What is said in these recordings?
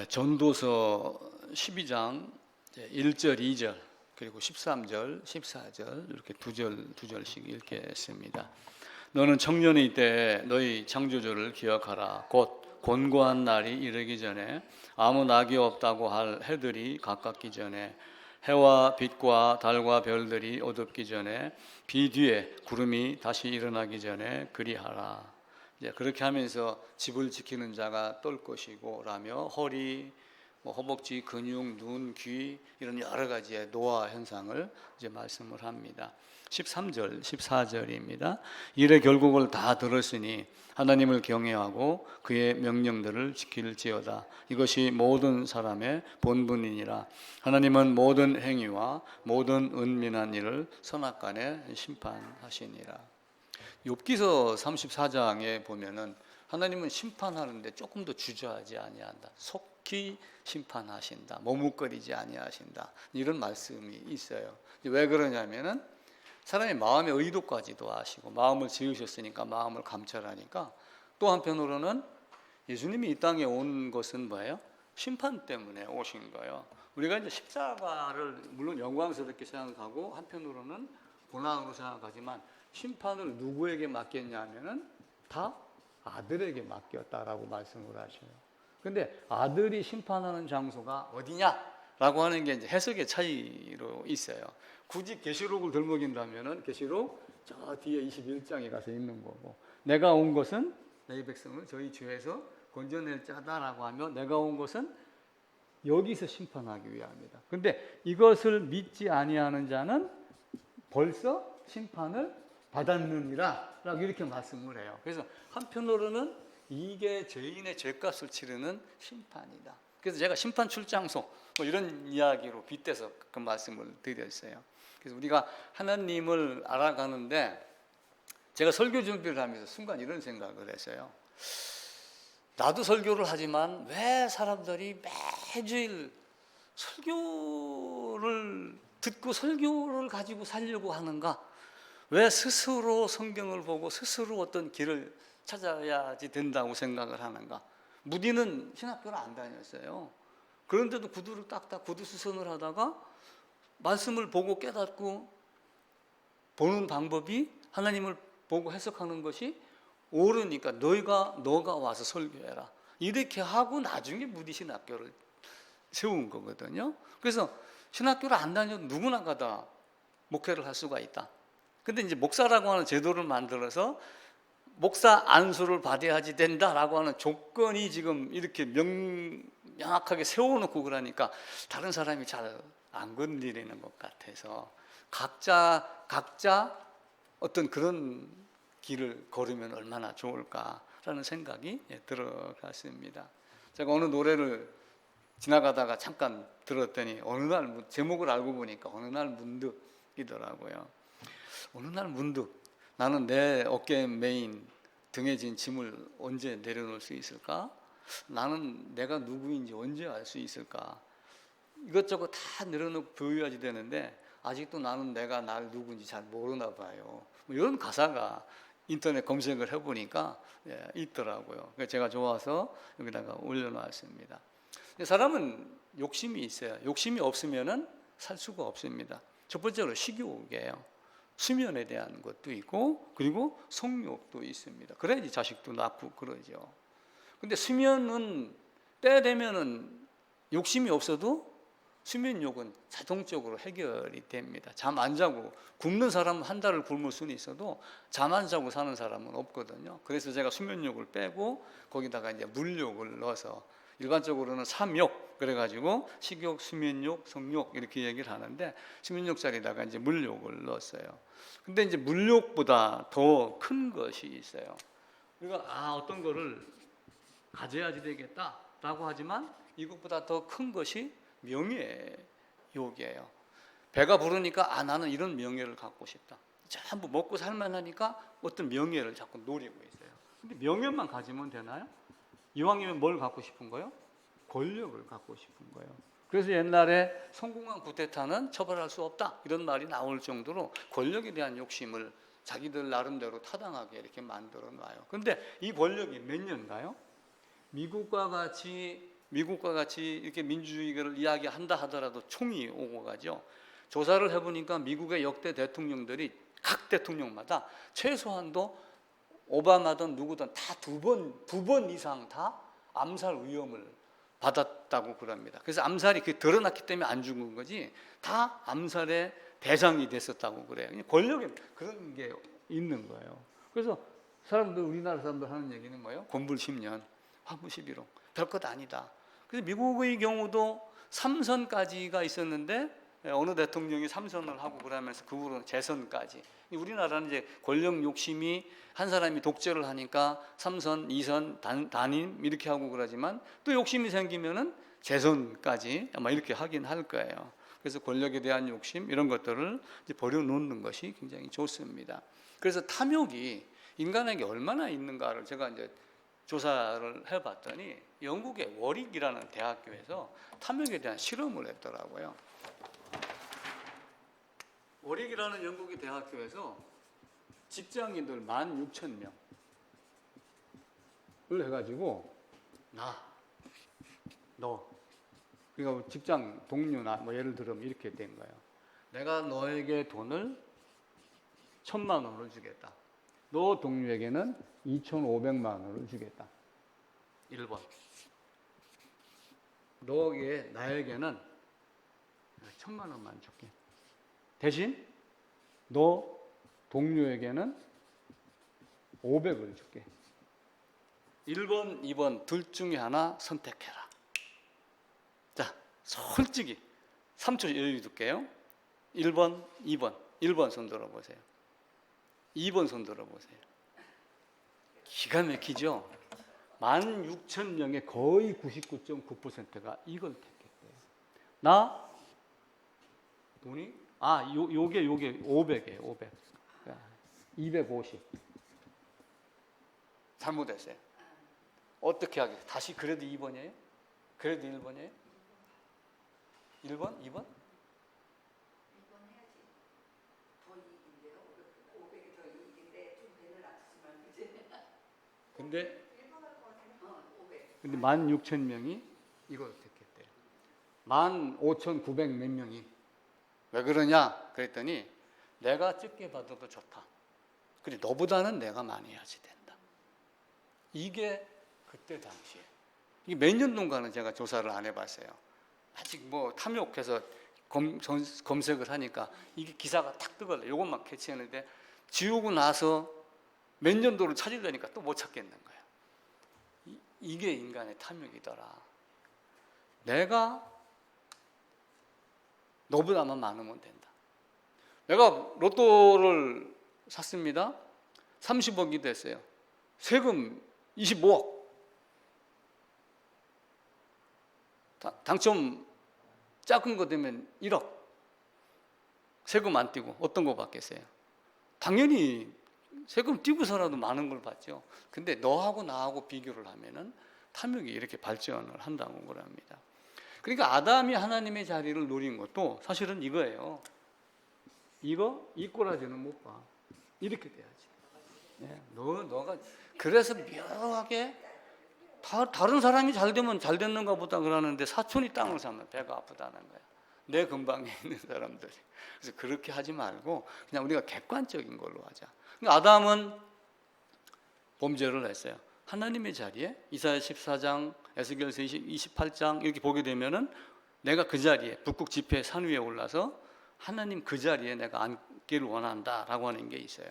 전도서 12장 1절, 2절, 그리고 13절, 14절 이렇게 두 절씩 읽겠습니다. 너는 청년의 때에 너희 창조주를 기억하라. 곧 곤고한 날이 이르기 전에 아무 낙이 없다고 할 해들이 가깝기 전에 해와 빛과 달과 별들이 어둡기 전에 비 뒤에 구름이 다시 일어나기 전에 그리하라. 이제 그렇게 하면서 집을 지키는 자가 떨 것이고 라며 허리, 허벅지, 근육, 눈, 귀 이런 여러 가지의 노화 현상을 이제 말씀을 합니다. 13절, 14절입니다. 이래 결국을 다 들었으니 하나님을 경외하고 그의 명령들을 지킬지어다. 이것이 모든 사람의 본분이니라. 하나님은 모든 행위와 모든 은밀한 일을 선악간에 심판하시니라. 욥기서 34장에 보면은 하나님은 심판하는데 조금 더 주저하지 아니한다. 속히 심판하신다. 머뭇거리지 아니하신다. 이런 말씀이 있어요. 왜 그러냐면은 사람의 마음의 의도까지도 아시고 마음을 지으셨으니까 마음을 감찰하니까 또 한편으로는 예수님이 이 땅에 온 것은 뭐예요? 심판 때문에 오신 거예요. 우리가 이제 십자가를 물론 영광스럽게 생각하고 한편으로는 고난으로 생각하지만 심판을 누구에게 맡겼냐면은 다 아들에게 맡겼다라고 말씀을 하셔요. 근데 아들이 심판하는 장소가 어디냐라고 하는 게 이제 해석의 차이로 있어요. 굳이 계시록을 들먹인다면은 계시록 저 뒤에 21장에 가서 있는 거고, 내가 온 것은 내 백성을 저희 죄에서 건져낼 자다라고 하며 내가 온 것은 여기서 심판하기 위함이다. 근데 이것을 믿지 아니하는 자는 벌써 심판을 받았느니라 라고 이렇게 말씀을 해요. 그래서 한편으로는 이게 죄인의 죄값을 치르는 심판이다. 그래서 제가 심판 출장소 이런 이야기로 빗대서 그 말씀을 드렸어요. 그래서 우리가 하나님을 알아가는데 제가 설교 준비를 하면서 순간 이런 생각을 했어요. 나도 설교를 하지만 왜 사람들이 매주일 설교를 듣고 설교를 가지고 살려고 하는가? 왜 스스로 성경을 보고 스스로 어떤 길을 찾아야지 된다고 생각을 하는가? 무디는 신학교를 안 다녔어요. 그런데도 구두를 딱딱 구두수선을 하다가 말씀을 보고 깨닫고 보는 방법이 하나님을 보고 해석하는 것이 옳으니까 너가 와서 설교해라. 이렇게 하고 나중에 무디 신학교를 세운 거거든요. 그래서 신학교를 안 다녀도 누구나 가다 목회를 할 수가 있다. 근데 이제 목사라고 하는 제도를 만들어서 목사 안수를 받아야지 된다라고 하는 조건이 지금 이렇게 명확하게 세워놓고 그러니까 다른 사람이 잘 안 건드리는 것 같아서 각자 어떤 그런 길을 걸으면 얼마나 좋을까라는 생각이 들어갔습니다. 제가 어느 노래를 지나가다가 잠깐 들었더니 어느 날 제목을 알고 보니까 어느 날 문득이더라고요. 어느 날 문득 나는 내 어깨에 메인 등에 진 짐을 언제 내려놓을 수 있을까? 나는 내가 누구인지 언제 알 수 있을까? 이것저것 다 내려놓고 보여야지 되는데 아직도 나는 내가 날 누구인지 잘 모르나 봐요. 이런 가사가 인터넷 검색을 해보니까 있더라고요. 그래서 제가 좋아서 여기다가 올려놨습니다. 사람은 욕심이 있어요. 욕심이 없으면은 살 수가 없습니다. 첫 번째로 식욕이에요. 수면에 대한 것도 있고 그리고 성욕도 있습니다. 그래야지 자식도 낳고 그러죠. 근데 수면은 때 되면은 욕심이 없어도 수면욕은 자동적으로 해결이 됩니다. 잠 안 자고 굶는 사람은 한 달을 굶을 수는 있어도 잠 안 자고 사는 사람은 없거든요. 그래서 제가 수면욕을 빼고 거기다가 이제 물욕을 넣어서 일반적으로는 3욕 그래가지고 식욕, 수면욕, 성욕 이렇게 얘기를 하는데 수면욕 자리에다가 이제 물욕을 넣었어요. 근데 이제 물욕보다 더 큰 것이 있어요. 우리가 어떤 거를 가져야지 되겠다라고 하지만 이것보다 더 큰 것이 명예욕이에요. 배가 부르니까 나는 이런 명예를 갖고 싶다. 전부 먹고 살만 하니까 어떤 명예를 자꾸 노리고 있어요. 근데 명예만 가지면 되나요? 이왕이면 뭘 갖고 싶은 거예요? 권력을 갖고 싶은 거예요. 그래서 옛날에 성공한 쿠데타는 처벌할 수 없다 이런 말이 나올 정도로 권력에 대한 욕심을 자기들 나름대로 타당하게 이렇게 만들어 놔요. 그런데 이 권력이 몇 년가요? 미국과 같이 미국과 같이 이렇게 민주주의를 이야기한다 하더라도 총이 오고 가죠. 조사를 해보니까 미국의 역대 대통령들이 각 대통령마다 최소한도 오바마든 누구든 다 두 번 이상 다 암살 위험을 받았다고 그럽니다. 그래서 암살이 드러났기 때문에 안 죽은 거지 다 암살의 대상이 됐었다고 그래요. 권력에 그런 게 있는 거예요. 그래서 사람들, 우리나라 사람들 하는 얘기는 뭐예요? 곤불 10년, 화무 11호. 별것 아니다. 그래서 미국의 경우도 3선까지가 있었는데 어느 대통령이 3선을 하고 그러면서 그 후로는 재선까지. 우리나라는 이제 권력 욕심이 한 사람이 독재를 하니까 3선, 2선, 단임 이렇게 하고 그러지만 또 욕심이 생기면은 재선까지 아마 이렇게 하긴 할 거예요. 그래서 권력에 대한 욕심 이런 것들을 이제 버려놓는 것이 굉장히 좋습니다. 그래서 탐욕이 인간에게 얼마나 있는가를 제가 이제 조사를 해봤더니 영국의 워릭이라는 대학교에서 탐욕에 대한 실험을 했더라고요. 워릭이라는 영국의 대학교에서 직장인들 16,000명을 해가지고 너 그러니까 직장 동료나 뭐 예를 들면 이렇게 된 거예요. 내가 너에게 돈을 1,000만 원을 주겠다. 너 동료에게는 2,500만 원을 주겠다. 1번. 나에게는 1,000만 원만 줄게. 대신 너 동료에게는 500을 줄게. 1번, 2번 둘 중에 하나 선택해라. 자, 솔직히 3초 여유 둘게요. 1번, 2번. 1번 손 들어보세요. 2번 손 들어보세요. 기가 막히죠? 16,000명의 거의 99.9%가 이걸 택했대요. 나 돈이 요게 500이에요. 500. 250. 잘못했어요. 어떻게 하겠어요? 다시 그래도 2번이에요? 그래도 1번이에요? 1번? 2번? 근데 16,000명이 이걸 택했대요. 15,900 몇 명이. 왜 그러냐? 그랬더니 내가 적게 받아도 좋다. 그래 너보다는 내가 많이 해야지 된다. 이게 그때 당시에. 이게 몇 년동안은 제가 조사를 안 해봤어요. 아직 뭐 탐욕해서 검색을 하니까 이게 기사가 탁 뜨거든요. 이것만 캐치했는데 지우고 나서 몇 년도를 찾으려니까 또 못 찾겠는 거예요. 이게 인간의 탐욕이더라. 내가 너보다만 많으면 된다. 내가 로또를 샀습니다. 30억이 됐어요. 세금 25억. 당첨 작은 거 되면 1억. 세금 안 떼고 어떤 거 받겠어요? 당연히 세금 떼고서라도 많은 걸 받죠. 근데 너하고 나하고 비교를 하면은 탐욕이 이렇게 발전을 한다고 그럽니다. 그러니까 아담이 하나님의 자리를 노린 것도 사실은 이거예요. 이 꼬라지는 못 봐. 이렇게 돼야지. 네, 너가 그래서 묘하게 다른 사람이 잘 되면 잘 됐는가 보다 그러는데 사촌이 땅을 사면 배가 아프다는 거야. 내 근방에 있는 사람들이. 그래서 그렇게 하지 말고 그냥 우리가 객관적인 걸로 하자. 그러니까 아담은 범죄를 했어요. 하나님의 자리에 이사야 14장, 에스겔서 28장 이렇게 보게 되면은 내가 그 자리에 북극 지폐 산 위에 올라서 하나님 그 자리에 내가 앉기를 원한다라고 하는 게 있어요.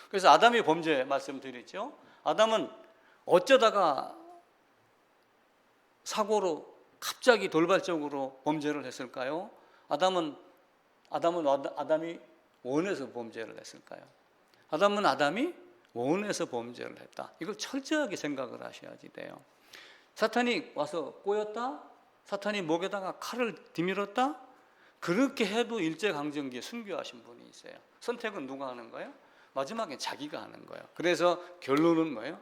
그래서 아담의 범죄 말씀드렸죠. 아담은 어쩌다가 사고로 갑자기 돌발적으로 범죄를 했을까요? 아담이 원해서 범죄를 했을까요? 아담이 원해서 범죄를 했다. 이걸 철저하게 생각을 하셔야지 돼요. 사탄이 와서 꼬였다? 사탄이 목에다가 칼을 디밀었다? 그렇게 해도 일제강점기에 순교하신 분이 있어요. 선택은 누가 하는 거예요? 마지막에 자기가 하는 거예요. 그래서 결론은 뭐예요?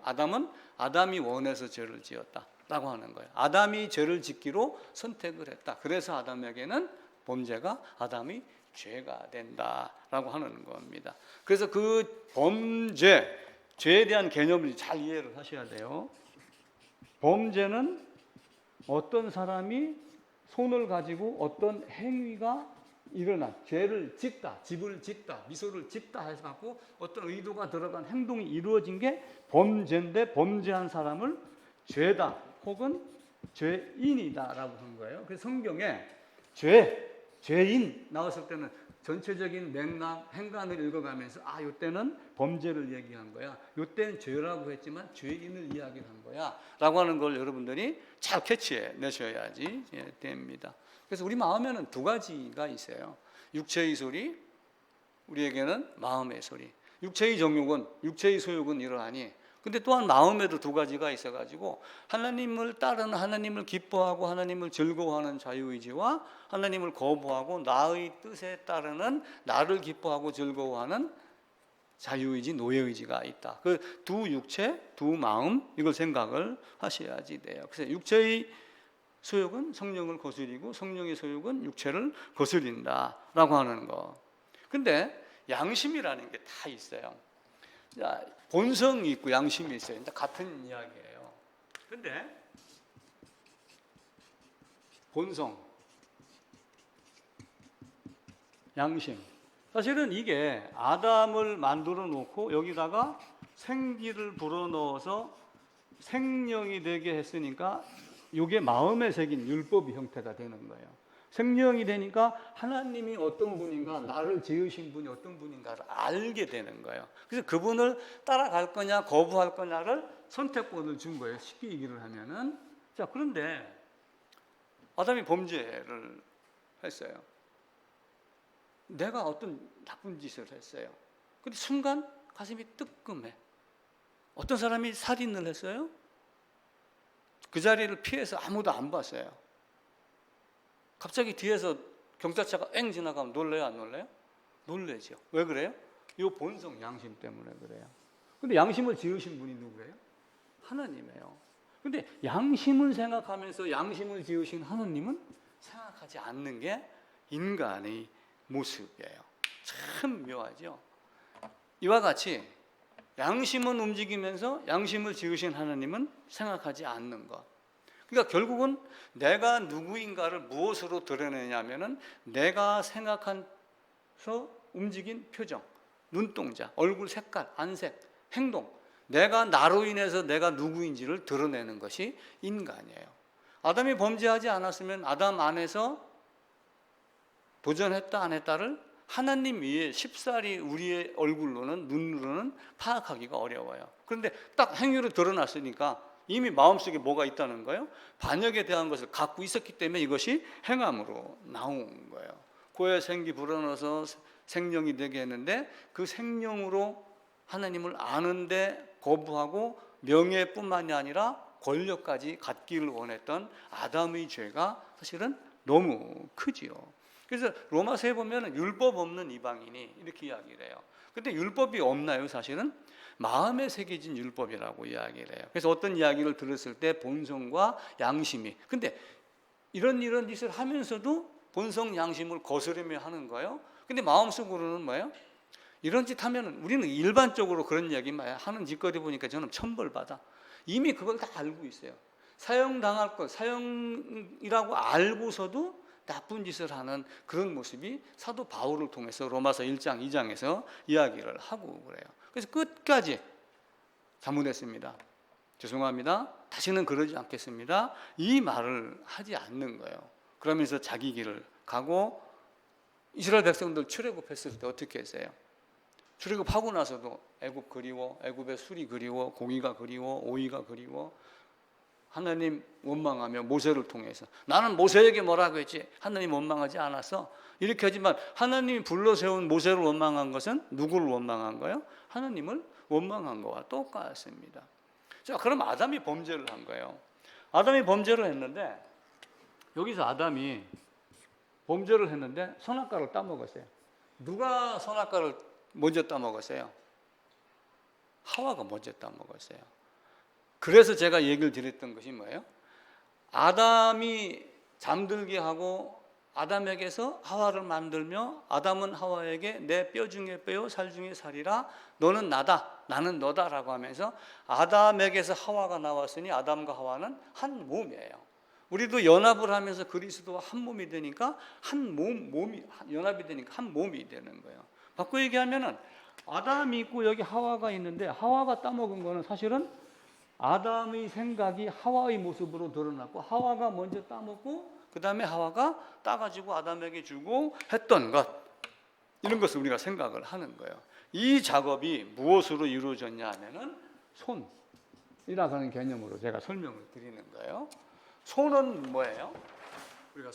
아담이 원해서 죄를 지었다 라고 하는 거예요. 아담이 죄를 짓기로 선택을 했다. 그래서 아담에게는 범죄가 아담이 죄가 된다라고 하는 겁니다. 그래서 그 죄에 대한 개념을 잘 이해를 하셔야 돼요. 범죄는 어떤 사람이 손을 가지고 어떤 행위가 일어난 죄를 짓다, 집을 짓다, 미소를 짓다 해서 갖고 어떤 의도가 들어간 행동이 이루어진 게 범죄인데 범죄한 사람을 죄다 혹은 죄인이다라고 한 거예요. 그래서 성경에 죄인 나왔을 때는 전체적인 맥락, 행간을 읽어가면서 이때는 범죄를 얘기한 거야. 이때는 죄라고 했지만 죄인을 이야기한 거야. 라고 하는 걸 여러분들이 잘 캐치해 내셔야지 됩니다. 그래서 우리 마음에는 두 가지가 있어요. 육체의 소리, 우리에게는 마음의 소리. 육체의 정욕은, 육체의 소욕은 이러하니 근데 또한 마음에도 두 가지가 있어가지고 하나님을 따르는, 하나님을 기뻐하고 하나님을 즐거워하는 자유의지와 하나님을 거부하고 나의 뜻에 따르는, 나를 기뻐하고 즐거워하는 자유의지, 노예의지가 있다. 그 두 육체, 두 마음, 이걸 생각을 하셔야지 돼요. 그래서 육체의 소욕은 성령을 거스리고 성령의 소욕은 육체를 거스린다라고 하는 거. 근데 양심이라는 게 다 있어요. 자, 본성이 있고 양심이 있어요. 같은 이야기예요. 근데 본성, 양심. 사실은 이게 아담을 만들어 놓고 여기다가 생기를 불어넣어서 생명이 되게 했으니까 이게 마음에 새긴 율법의 형태가 되는 거예요. 생명이 되니까 하나님이 어떤 분인가, 나를 지으신 분이 어떤 분인가를 알게 되는 거예요. 그래서 그분을 따라갈 거냐 거부할 거냐를 선택권을 준 거예요. 쉽게 얘기를 하면은. 자, 그런데 아담이 범죄를 했어요. 내가 어떤 나쁜 짓을 했어요. 근데 순간 가슴이 뜨끔해. 어떤 사람이 살인을 했어요. 그 자리를 피해서 아무도 안 봤어요. 갑자기 뒤에서 경찰차가 엥 지나가면 놀래요, 안 놀래요? 놀래죠. 왜 그래요? 이 본성, 양심 때문에 그래요. 근데 양심을 지으신 분이 누구예요? 하나님이에요. 근데 양심을 생각하면서 양심을 지으신 하나님은 생각하지 않는 게 인간의 모습이에요. 참 묘하죠. 이와 같이 양심은 움직이면서 양심을 지으신 하나님은 생각하지 않는 것. 그러니까 결국은 내가 누구인가를 무엇으로 드러내냐면은 내가 생각해서 움직인 표정, 눈동자, 얼굴 색깔, 안색, 행동, 내가 나로 인해서 내가 누구인지를 드러내는 것이 인간이에요. 아담이 범죄하지 않았으면 아담 안에서 도전했다 안 했다를 하나님 위에 쉽사리 우리의 얼굴로는, 눈으로는 파악하기가 어려워요. 그런데 딱 행위로 드러났으니까 이미 마음속에 뭐가 있다는 거예요? 반역에 대한 것을 갖고 있었기 때문에 이것이 행함으로 나온 거예요. 고의 생기 불어넣어서 생명이 되게 했는데 그 생명으로 하나님을 아는데 거부하고 명예뿐만이 아니라 권력까지 갖기를 원했던 아담의 죄가 사실은 너무 크지요. 그래서 로마서에 보면 율법 없는 이방인이 이렇게 이야기를 해요. 근데 율법이 없나요? 사실은 마음에 새겨진 율법이라고 이야기를 해요. 그래서 어떤 이야기를 들었을 때 본성과 양심이, 근데 이런 짓을 하면서도 본성 양심을 거스르며 하는 거예요. 근데 마음속으로는 뭐예요? 이런 짓 하면 우리는 일반적으로 그런 이야기 하는 짓거리 보니까 저는 천벌받아. 이미 그걸 다 알고 있어요. 사형당할 것, 사형이라고 알고서도 나쁜 짓을 하는 그런 모습이 사도 바울을 통해서 로마서 1장, 2장에서 이야기를 하고 그래요. 그래서 끝까지 자문했습니다. 죄송합니다. 다시는 그러지 않겠습니다. 이 말을 하지 않는 거예요. 그러면서 자기 길을 가고 이스라엘 백성들 출애굽했을 때 어떻게 했어요? 출애굽하고 나서도 애굽 그리워, 애굽의 술이 그리워, 고기가 그리워, 오이가 그리워, 하나님 원망하며 모세를 통해서 나는 모세에게 뭐라고 했지? 하나님 원망하지 않았어. 이렇게 하지만 하나님이 불러세운 모세를 원망한 것은 누구를 원망한 거예요? 하나님을 원망한 거와 똑같습니다. 자, 그럼 아담이 범죄를 한 거예요. 아담이 범죄를 했는데 여기서 아담이 범죄를 했는데 선악과를 따먹었어요. 누가 선악과를 먼저 따먹었어요? 하와가 먼저 따먹었어요. 그래서 제가 얘기를 드렸던 것이 뭐예요? 아담이 잠들게 하고 아담에게서 하와를 만들며 아담은 하와에게 내 뼈 중에 뼈요 살 중에 살이라 너는 나다 나는 너다라고 하면서 아담에게서 하와가 나왔으니 아담과 하와는 한 몸이에요. 우리도 연합을 하면서 그리스도와 한 몸이 되니까 몸이 연합이 되니까 한 몸이 되는 거예요. 바꿔 얘기하면은 아담이 있고 여기 하와가 있는데 하와가 따먹은 거는 사실은 아담의 생각이 하와의 모습으로 드러났고 하와가 먼저 따먹고 그 다음에 하와가 따가지고 아담에게 주고 했던 것, 이런 것을 우리가 생각을 하는 거예요. 이 작업이 무엇으로 이루어졌냐 하면은 손이라는 개념으로 제가 설명을 드리는 거예요. 손은 뭐예요? 우리가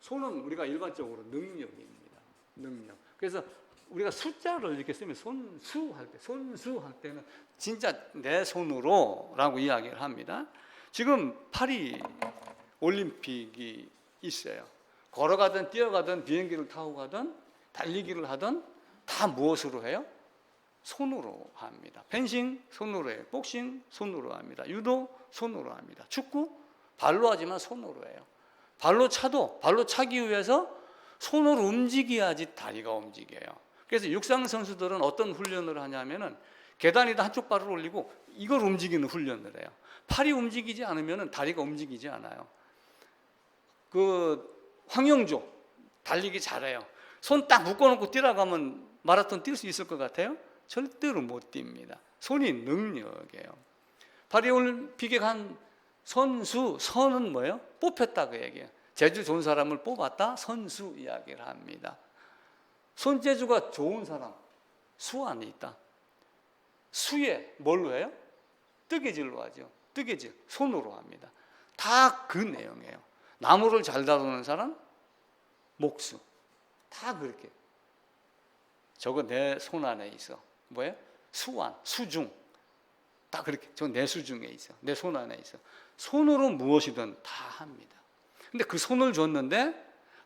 손은 우리가 일반적으로 능력입니다. 능력. 그래서 우리가 숫자를 이렇게 쓰면 손수할 때는 진짜 내 손으로라고 이야기를 합니다. 지금 파리 올림픽이 있어요. 걸어가든 뛰어가든 비행기를 타고 가든 달리기를 하든 다 무엇으로 해요? 손으로 합니다. 펜싱 손으로 해요. 복싱 손으로 합니다. 유도 손으로 합니다. 축구 발로 하지만 손으로 해요. 발로 차기 위해서 손으로 움직여야지 다리가 움직여요. 그래서 육상 선수들은 어떤 훈련을 하냐면은 계단에다 한쪽 발을 올리고 이걸 움직이는 훈련을 해요. 팔이 움직이지 않으면은 다리가 움직이지 않아요. 그 황영조 달리기 잘해요. 손 딱 묶어놓고 뛰어가면 마라톤 뛸 수 있을 것 같아요? 절대로 못 뜁니다. 손이 능력이에요. 파리올림픽에 간 선수, 선은 뭐예요? 뽑혔다 그 얘기예요. 재주 좋은 사람을 뽑았다, 선수 이야기를 합니다. 손재주가 좋은 사람, 수 안에 있다. 수에 뭘로 해요? 뜨개질로 하죠. 뜨개질, 손으로 합니다. 다 그 내용이에요. 나무를 잘 다루는 사람, 목수. 다 그렇게. 저거 내 손 안에 있어. 뭐예요? 수완, 수중. 다 그렇게. 저 내 수중에 있어. 내 손 안에 있어. 손으로 무엇이든 다 합니다. 근데 그 손을 줬는데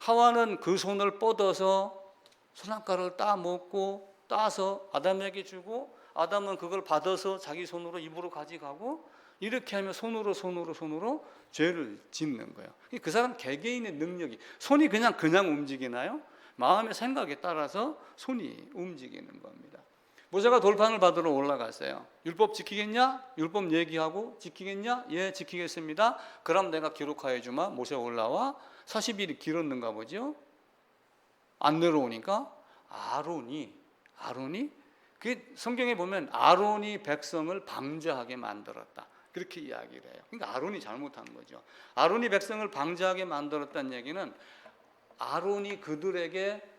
하와는 그 손을 뻗어서 선악과를 따먹고 따서 아담에게 주고 아담은 그걸 받아서 자기 손으로 입으로 가져가고 이렇게 하면 손으로 죄를 짓는 거예요. 그 사람 개개인의 능력이 손이 그냥 움직이나요? 마음의 생각에 따라서 손이 움직이는 겁니다. 모세가 돌판을 받으러 올라갔어요. 율법 지키겠냐? 율법 얘기하고 지키겠냐? 예, 지키겠습니다. 그럼 내가 기록하여 주마. 모세 올라와 40일이 길었는가 보죠. 안 내려오니까 아론이 그 성경에 보면 아론이 백성을 방자하게 만들었다. 그렇게 이야기를 해요. 그러니까 아론이 잘못한 거죠. 아론이 백성을 방자하게 만들었다는 얘기는 아론이 그들에게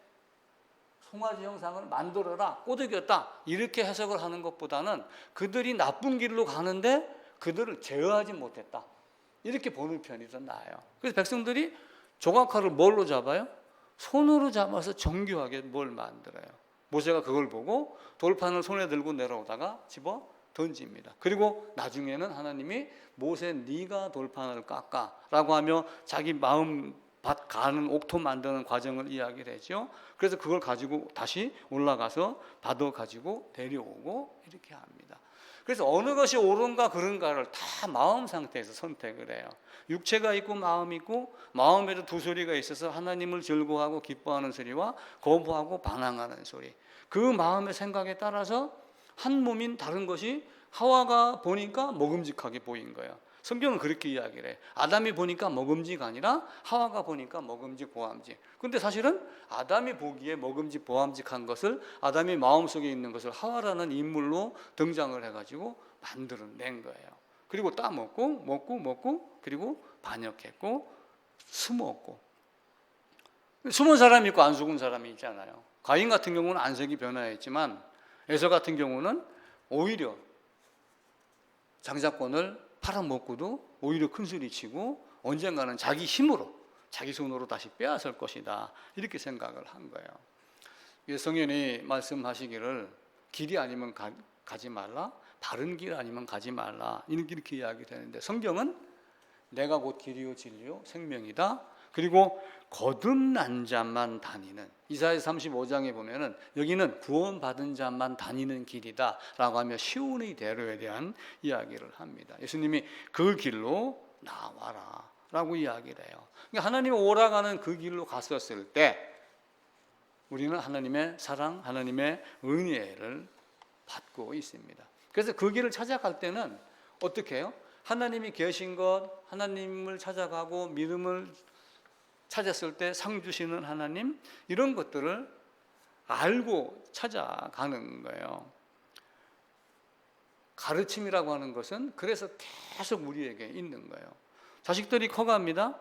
송아지 형상을 만들어라, 꼬드겼다 이렇게 해석을 하는 것보다는 그들이 나쁜 길로 가는데 그들을 제어하지 못했다 이렇게 보는 편이 더 나아요. 그래서 백성들이 조각칼을 뭘로 잡아요? 손으로 잡아서 정교하게 뭘 만들어요. 모세가 그걸 보고 돌판을 손에 들고 내려오다가 집어 던집니다. 그리고 나중에는 하나님이 모세 네가 돌판을 깎아라고 하며 자기 마음 밭 가는 옥토 만드는 과정을 이야기를 했죠. 그래서 그걸 가지고 다시 올라가서 받아 가지고 데려오고 이렇게 합니다. 그래서 어느 것이 옳은가 그른가를 다 마음 상태에서 선택을 해요. 육체가 있고 마음이 있고 마음에도 두 소리가 있어서 하나님을 즐거워하고 기뻐하는 소리와 거부하고 반항하는 소리. 그 마음의 생각에 따라서 한 몸인 다른 것이 하와가 보니까 먹음직하게 보인 거예요. 성경은 그렇게 이야기를 해요. 아담이 보니까 먹음직 아니라 하와가 보니까 먹음직 보암직. 근데 사실은 아담이 보기에 먹음직 보암직한 것을 아담이 마음속에 있는 것을 하와라는 인물로 등장을 해가지고 만들어낸 거예요. 그리고 따먹고 먹고 그리고 반역했고 숨었고. 숨은 사람이 있고 안 죽은 사람이 있잖아요. 가인 같은 경우는 안색이 변화했지만 에서 같은 경우는 오히려 장자권을 팔아먹고도 오히려 큰소리치고 언젠가는 자기 힘으로 자기 손으로 다시 빼앗을 것이다 이렇게 생각을 한 거예요. 성경이 말씀하시기를 길이 아니면 가지 말라, 바른 길 아니면 가지 말라 이렇게 이야기되는데 성경은 내가 곧 길이요 진리요 생명이다. 그리고 거듭난 자만 다니는 이사야 35장에 보면은 여기는 구원받은 자만 다니는 길이다 라고 하며 시온의 대로에 대한 이야기를 합니다. 예수님이 그 길로 나와라 라고 이야기를 해요. 그러니까 하나님이 오라가는 그 길로 갔었을 때 우리는 하나님의 사랑, 하나님의 은혜를 받고 있습니다. 그래서 그 길을 찾아갈 때는 어떻게 해요? 하나님이 계신 것, 하나님을 찾아가고 믿음을 찾았을 때 상 주시는 하나님, 이런 것들을 알고 찾아가는 거예요. 가르침이라고 하는 것은 그래서 계속 우리에게 있는 거예요. 자식들이 커갑니다.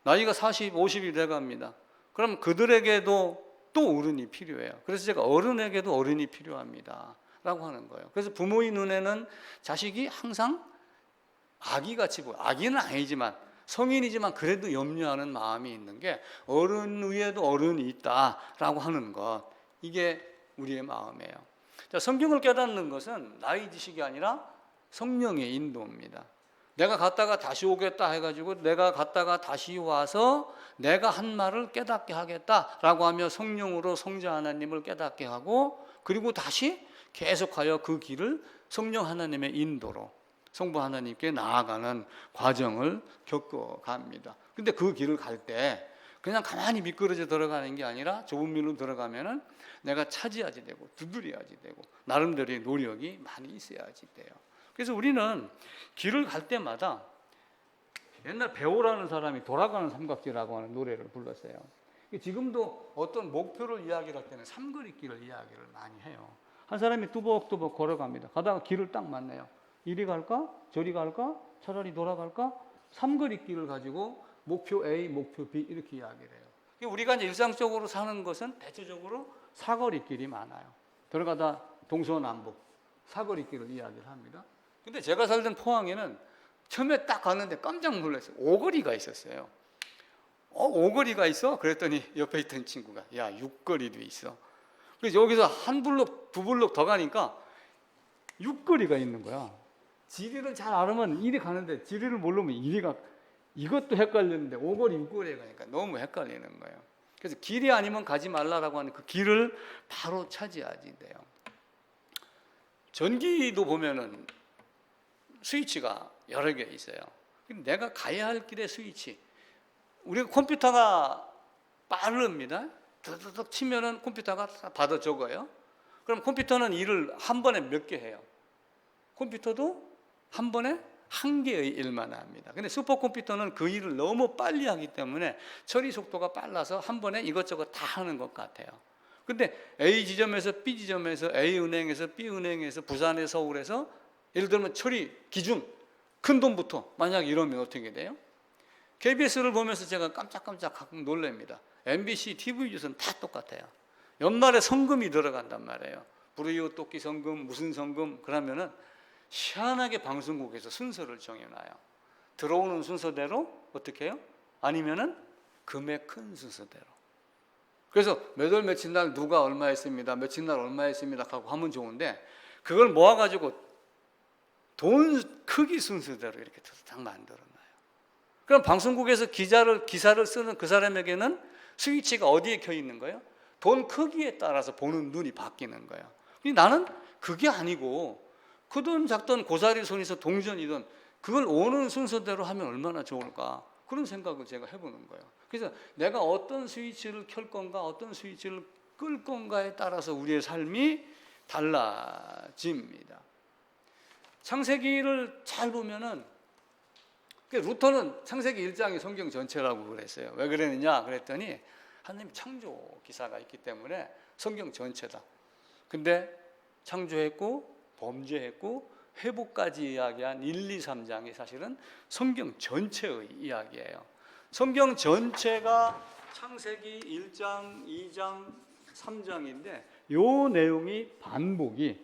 나이가 40, 50이 돼갑니다. 그럼 그들에게도 또 어른이 필요해요. 그래서 제가 어른에게도 어른이 필요합니다 라고 하는 거예요. 그래서 부모의 눈에는 자식이 항상 아기같이 보여. 아기는 아니지만 성인이지만 그래도 염려하는 마음이 있는 게 어른 위에도 어른이 있다라고 하는 것, 이게 우리의 마음이에요. 자, 성경을 깨닫는 것은 나의 지식이 아니라 성령의 인도입니다. 내가 갔다가 다시 오겠다 해가지고 내가 갔다가 다시 와서 내가 한 말을 깨닫게 하겠다라고 하며 성령으로 성자 하나님을 깨닫게 하고, 그리고 다시 계속하여 그 길을 성령 하나님의 인도로 성부 하나님께 나아가는 과정을 겪어갑니다. 근데 그 길을 갈 때 그냥 가만히 미끄러져 들어가는 게 아니라 좁은 길로 들어가면은 내가 차지하지 되고 두드려야지 되고 나름대로의 노력이 많이 있어야지 돼요. 그래서 우리는 길을 갈 때마다 옛날 배우라는 사람이 돌아가는 삼각지라고 하는 노래를 불렀어요. 지금도 어떤 목표를 이야기할 때는 삼거리길을 이야기를 많이 해요. 한 사람이 뚜벅뚜벅 걸어갑니다. 가다가 길을 딱 만나요. 이리 갈까? 저리 갈까? 차라리 돌아갈까? 삼거리길을 가지고 목표 A, 목표 B 이렇게 이야기를 해요. 우리가 이제 일상적으로 사는 것은 대체적으로 사거리길이 많아요. 들어가다 동서남북 사거리길을 이야기를 합니다. 근데 제가 살던 포항에는 처음에 딱 갔는데 깜짝 놀랐어요. 오거리가 있었어요. 오거리가 있어? 그랬더니 옆에 있던 친구가 야, 육거리도 있어. 그래서 여기서 한 블록, 두 블록 더 가니까 육거리가 있는 거야. 지리를 잘 알으면 이리 가는데 지리를 모르면 이리가, 이것도 헷갈리는데 오거리, 육거리에 가니까 너무 헷갈리는 거예요. 그래서 길이 아니면 가지 말라라고 하는 그 길을 바로 차지하지 돼요. 전기도 보면은 스위치가 여러 개 있어요. 내가 가야 할 길의 스위치. 우리가 컴퓨터가 빠릅니다. 드드득 치면은 컴퓨터가 받아 적어요. 그럼 컴퓨터는 일을 한 번에 몇 개 해요. 컴퓨터도 한 번에 한 개의 일만 합니다. 근데 슈퍼컴퓨터는 그 일을 너무 빨리 하기 때문에 처리 속도가 빨라서 한 번에 이것저것 다 하는 것 같아요. 근데 A 지점에서 B 지점에서 A 은행에서 B 은행에서 부산에서 서울에서 예를 들면 처리 기준 큰 돈부터 만약 이러면 어떻게 돼요? KBS를 보면서 제가 깜짝깜짝 가끔 놀랍니다. MBC, TV조선 다 똑같아요. 연말에 성금이 들어간단 말이에요. 불의의 토끼 성금, 무슨 성금, 그러면은 희한하게 방송국에서 순서를 정해놔요. 들어오는 순서대로 어떻게 해요? 아니면은 금액 큰 순서대로. 그래서 몇 월 며칠 날 누가 얼마 했습니다, 며칠 날 얼마 했습니다 하고 하면 좋은데, 그걸 모아가지고 돈 크기 순서대로 이렇게 딱 만들어놔요. 그럼 방송국에서 기사를 쓰는 그 사람에게는 스위치가 어디에 켜 있는 거예요? 돈 크기에 따라서 보는 눈이 바뀌는 거예요. 나는 그게 아니고 크든 작든 고사리 손에서 동전이든 그걸 오는 순서대로 하면 얼마나 좋을까, 그런 생각을 제가 해보는 거예요. 그래서 내가 어떤 스위치를 켤 건가, 어떤 스위치를 끌 건가에 따라서 우리의 삶이 달라집니다. 창세기를 잘 보면은, 루터는 창세기 1장이 성경 전체라고 그랬어요. 왜 그랬느냐 그랬더니 하나님 창조 기사가 있기 때문에 성경 전체다. 근데 창조했고 범죄했고 회복까지 이야기한 1, 2, 3장이 사실은 성경 전체의 이야기예요. 성경 전체가 창세기 1장, 2장, 3장인데 요 내용이 반복이,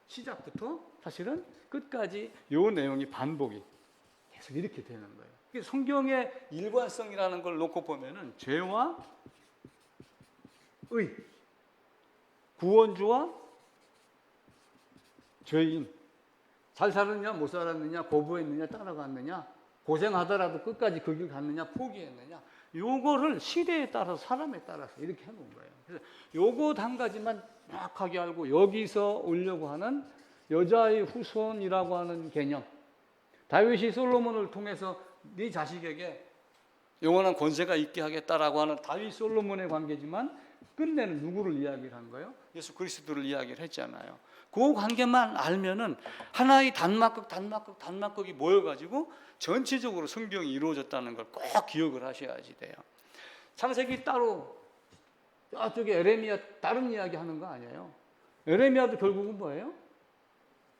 시작부터 사실은 끝까지 요 내용이 반복이 계속 이렇게 되는 거예요. 성경의 일관성이라는 걸 놓고 보면은 죄와 의, 구원주와 죄인, 잘 살았느냐 못 살았느냐, 거부했느냐 따라갔느냐, 고생하더라도 끝까지 그 길 갔느냐 포기했느냐, 요거를 시대에 따라서 사람에 따라서 이렇게 해놓은 거예요. 그래서 요거 한 가지만 정확하게 알고 여기서 오려고 하는 여자의 후손이라고 하는 개념, 다윗이 솔로몬을 통해서 네 자식에게 영원한 권세가 있게 하겠다라고 하는 다윗 솔로몬의 관계지만 끝내는 누구를 이야기를 한 거예요? 예수 그리스도를 이야기를 했잖아요. 그 관계만 알면은 하나의 단막극이 모여가지고 전체적으로 성경이 이루어졌다는 걸 꼭 기억을 하셔야지 돼요. 창세기 따로 저쪽에 에레미야 다른 이야기 하는 거 아니에요. 에레미야도 결국은 뭐예요?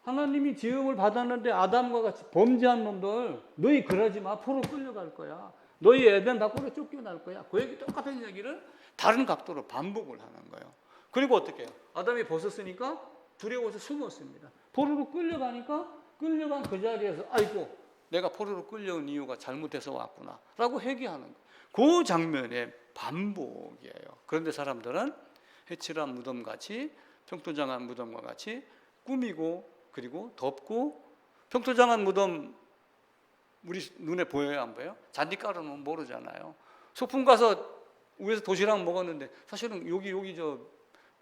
하나님이 지음을 받았는데 아담과 같이 범죄한 놈들, 너희 그러지 마, 포로 끌려갈 거야. 너희 에덴 밖으로 쫓겨날 거야. 그 얘기 똑같은 얘기를 다른 각도로 반복을 하는 거예요. 그리고 어떻게 해요? 아담이 벗었으니까 두려워서 숨었습니다. 포로로 끌려가니까 끌려간 그 자리에서 아이고 내가 포로로 끌려온 이유가 잘못해서 왔구나 라고 회개하는 거예요. 그 장면의 반복이에요. 그런데 사람들은 해칠한 무덤같이 평토장한 무덤과 같이 꾸미고 그리고 덮고, 평토장한 무덤 우리 눈에 보여요 안 보여요? 잔디 깔아놓으면 모르잖아요. 소풍 가서 위에서 도시락 먹었는데 사실은 여기 저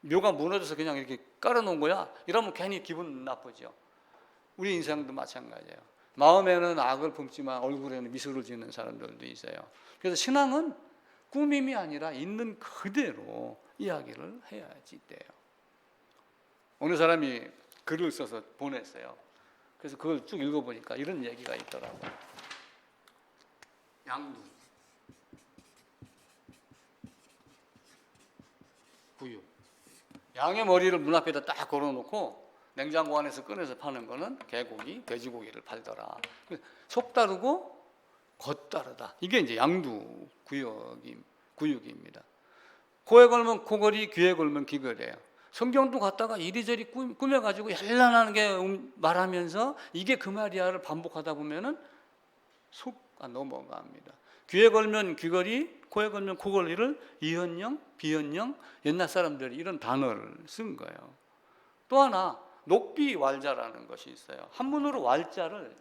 묘가 무너져서 그냥 이렇게 깔아놓은 거야 이러면 괜히 기분 나쁘죠. 우리 인생도 마찬가지예요. 마음에는 악을 품지만 얼굴에는 미소를 짓는 사람들도 있어요. 그래서 신앙은 꾸밈이 아니라 있는 그대로 이야기를 해야지 돼요. 어느 사람이 글을 써서 보냈어요. 그래서 그걸 쭉 읽어보니까 이런 얘기가 있더라고요. 양두, 구유. 양의 머리를 문 앞에다 딱 걸어놓고 냉장고 안에서 꺼내서 파는 거는 개고기, 돼지고기를 팔더라. 속 다르고 겉 다르다. 이게 이제 양두 구육입니다. 코에 걸면 코걸이, 귀에 걸면 귀걸이에요. 성경도 갖다가 이리저리 꾸며가지고 현란하게 말하면서 이게 그 말이야를 반복하다 보면은 속아 넘어갑니다. 귀에 걸면 귀걸이, 코에 걸면 코걸이를 이현령, 비현령, 옛날 사람들이 이런 단어를 쓴 거예요. 또 하나 녹비왈자라는 것이 있어요. 한문으로 왈자를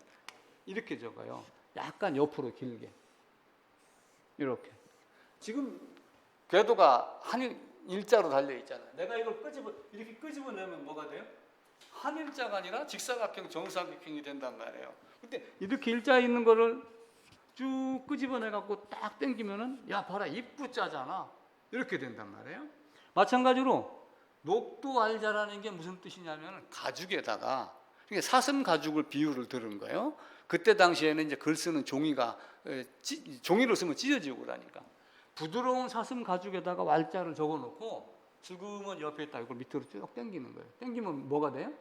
이렇게 적어요. 약간 옆으로 길게 이렇게. 지금 궤도가 한 일자로 달려 있잖아요. 내가 이걸 이렇게 끄집어내면 뭐가 돼요? 한일자가 아니라 직사각형, 정사각형이 된단 말이에요. 근데 이렇게 일자 있는 거를 쭉 끄집어내 갖고 딱 당기면은 야 봐라 입구자잖아 이렇게 된단 말이에요. 마찬가지로 녹두알자라는 게 무슨 뜻이냐면 가죽에다가 사슴 가죽을 비유를 들은 거예요. 그때 당시에는 이제 글 쓰는 종이가 종이를 쓰면 찢어지고 그러니까 부드러운 사슴 가죽에다가 왈자를 적어놓고 슬그머니 옆에 있다 이걸 밑으로 쭉 당기는 거예요. 당기면 뭐가 돼요?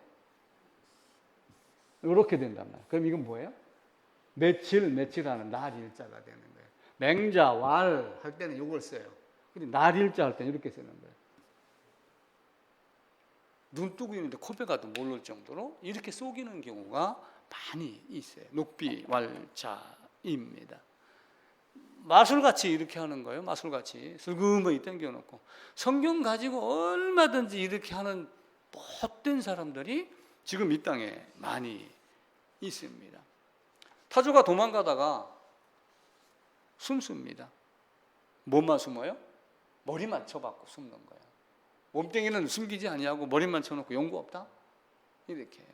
이렇게 된단 말이에요. 그럼 이건 뭐예요? 며칠하는 날일자가 되는 거예요. 맹자, 왈 할 때는 이걸 써요. 근데 날일자 할 때는 이렇게 쓰는 거예요. 눈 뜨고 있는데 코베가도 모를 정도로 이렇게 속이는 경우가 많이 있어요. 녹비왈자입니다. 마술같이 이렇게 하는 거예요. 마술같이 슬그머니 당겨놓고 성경 가지고 얼마든지 이렇게 하는 못된 사람들이 지금 이 땅에 많이 있습니다. 타조가 도망가다가 숨습니다. 뭐만 숨어요? 머리만 쳐박고 숨는 거예요. 몸뚱이는 숨기지 아니하고 머리만 쳐놓고 연구 없다? 이렇게 해요.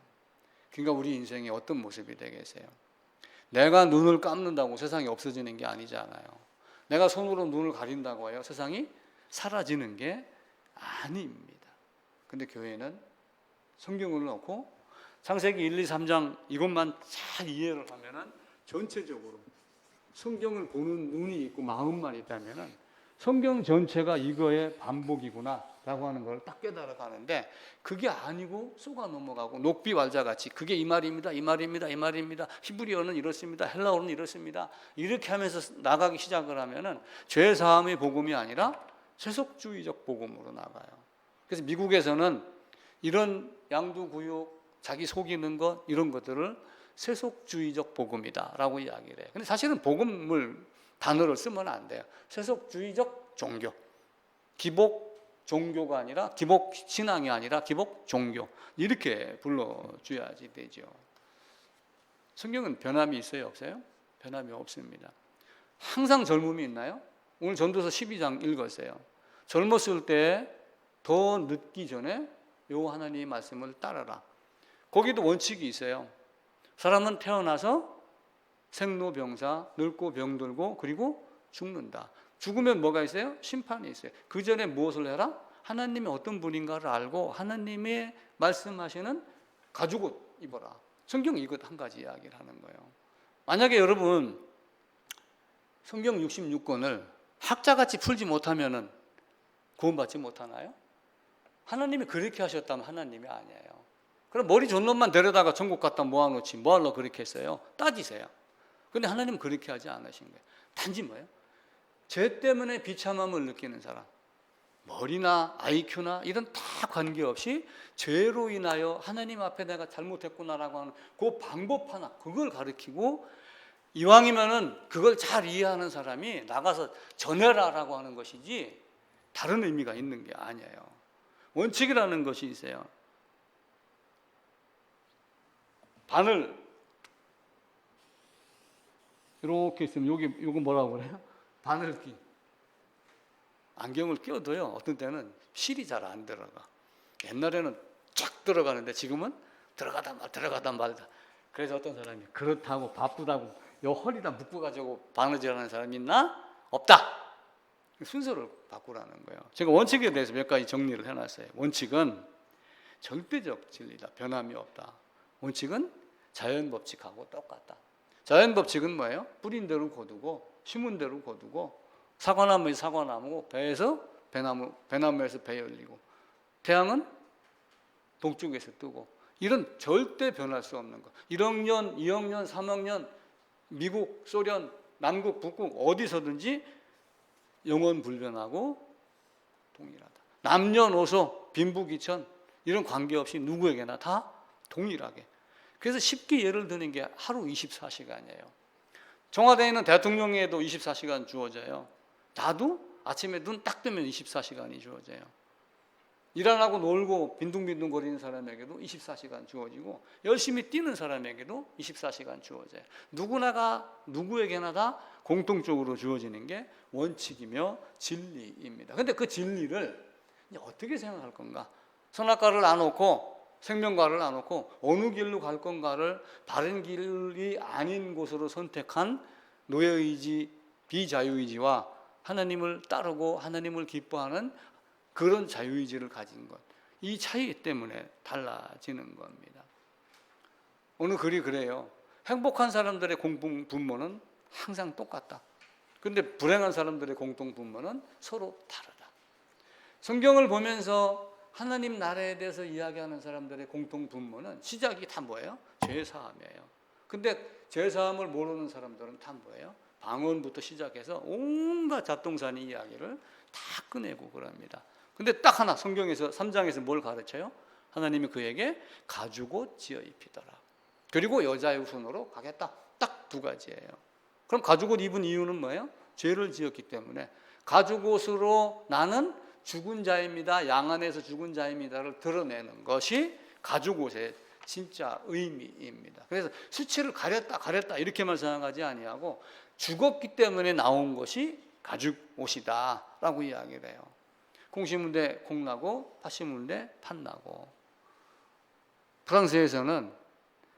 그러니까 우리 인생이 어떤 모습이 되겠어요? 내가 눈을 감는다고 세상이 없어지는 게 아니잖아요. 내가 손으로 눈을 가린다고 해요. 세상이 사라지는 게 아닙니다. 근데 교회는 성경을 놓고 창세기 1, 2, 3장 이것만 잘 이해를 하면은 전체적으로 성경을 보는 눈이 있고 마음만 있다면은 성경 전체가 이거의 반복이구나 라고 하는 걸 딱 깨달아 가는데 그게 아니고 쏘가 넘어가고 녹비왈자같이 그게 이 말입니다. 히브리어는 이렇습니다. 헬라어는 이렇습니다. 이렇게 하면서 나가기 시작을 하면은 죄사함의 복음이 아니라 세속주의적 복음으로 나가요. 그래서 미국에서는 이런 양두구육, 자기 속이는 것 이런 것들을 세속주의적 복음이다라고 이야기를 해요. 근데 사실은 복음을 단어를 쓰면 안 돼요. 세속주의적 종교, 기복 종교가 아니라 기복 신앙이 아니라 기복 종교 이렇게 불러줘야지 되죠. 성경은 변함이 있어요, 없어요? 변함이 없습니다. 항상 젊음이 있나요? 오늘 전도서 12장 읽었어요. 젊었을 때 더 늦기 전에 요 하나님의 말씀을 따라라. 거기도 원칙이 있어요. 사람은 태어나서 생로병사, 늙고 병들고 그리고 죽는다. 죽으면 뭐가 있어요? 심판이 있어요. 그 전에 무엇을 해라? 하나님이 어떤 분인가를 알고 하나님의 말씀하시는 가죽옷 입어라. 성경 이것 한 가지 이야기를 하는 거예요. 만약에 여러분 성경 66권을 학자같이 풀지 못하면은 구원받지 못하나요? 하나님이 그렇게 하셨다면 하나님이 아니에요. 그럼 머리 좋은 놈만 데려다가 전국 갖다 모아놓지 뭐하러 그렇게 했어요? 따지세요. 근데 하나님은 그렇게 하지 않으신 거예요. 단지 뭐예요? 죄 때문에 비참함을 느끼는 사람, 머리나 IQ나 이런 다 관계없이 죄로 인하여 하나님 앞에 내가 잘못했구나라고 하는 그 방법 하나, 그걸 가르치고, 이왕이면은 그걸 잘 이해하는 사람이 나가서 전해라라고 하는 것이지 다른 의미가 있는 게 아니에요. 원칙이라는 것이 있어요. 바늘 이렇게 있으면 요거 뭐라고 그래요? 바늘귀. 안경을 껴도요, 어떤 때는 실이 잘 안 들어가. 옛날에는 쫙 들어가는데 지금은 들어가다 말다. 그래서 어떤 사람이 그렇다고 바쁘다고 요 허리다 묶어가지고 바느질하는 사람이 있나? 없다. 순서를 바꾸라는 거예요. 제가 원칙에 대해서 몇 가지 정리를 해놨어요. 원칙은 절대적 진리다. 변함이 없다. 원칙은 자연법칙하고 똑같다. 자연법칙은 뭐예요? 뿌린 대로 거두고 심은 대로 거두고, 사과나무에서 사과나무고 배에서 배나무에서 배 열리고, 태양은 동쪽에서 뜨고, 이런 절대 변할 수 없는 것. 1억 년, 2억 년, 3억 년 미국, 소련, 남극, 북극 어디서든지 영원 불변하고 동일하다. 남녀노소, 빈부귀천 이런 관계없이 누구에게나 다 동일하게. 그래서 쉽게 예를 드는 게 하루 24시간이에요. 청와대에 있는 대통령에도 24시간 주어져요. 나도 아침에 눈 딱 뜨면 24시간이 주어져요. 일 안 하고 놀고 빈둥빈둥 거리는 사람에게도 24시간 주어지고, 열심히 뛰는 사람에게도 24시간 주어져요. 누구에게나 다 공통적으로 주어지는 게 원칙이며 진리입니다. 그런데 그 진리를 어떻게 생각할 건가? 선악과를 안 놓고 생명과를 안 놓고 어느 길로 갈 건가를 바른 길이 아닌 곳으로 선택한 노예의지, 비자유의지와 하나님을 따르고 하나님을 기뻐하는 그런 자유의지를 가진 것, 이 차이 때문에 달라지는 겁니다. 어느 글이 그래요. 행복한 사람들의 공통 분모는 항상 똑같다. 그런데 불행한 사람들의 공통 분모는 서로 다르다. 성경을 보면서 하나님 나라에 대해서 이야기하는 사람들의 공통 분모는 시작이 다 뭐예요? 죄사함이에요. 근데 죄사함을 모르는 사람들은 다 뭐예요? 방언부터 시작해서 온갖 잡동사니 이야기를 다 꺼내고 그럽니다. 근데 딱 하나, 성경에서 3장에서 뭘 가르쳐요? 하나님이 그에게 가죽옷 지어 입히더라. 그리고 여자의 손으로 가겠다. 딱 두 가지예요. 그럼 가죽옷 입은 이유는 뭐예요? 죄를 지었기 때문에. 가죽옷으로 나는 죽은 자입니다, 양 안에서 죽은 자입니다를 드러내는 것이 가죽옷의 진짜 의미입니다. 그래서 수치를 가렸다 이렇게만 생각하지 아니하고, 죽었기 때문에 나온 것이 가죽옷이다라고 이야기를 해요. 콩 심은데 콩 나고 팥 심은데 팥 나고. 프랑스에서는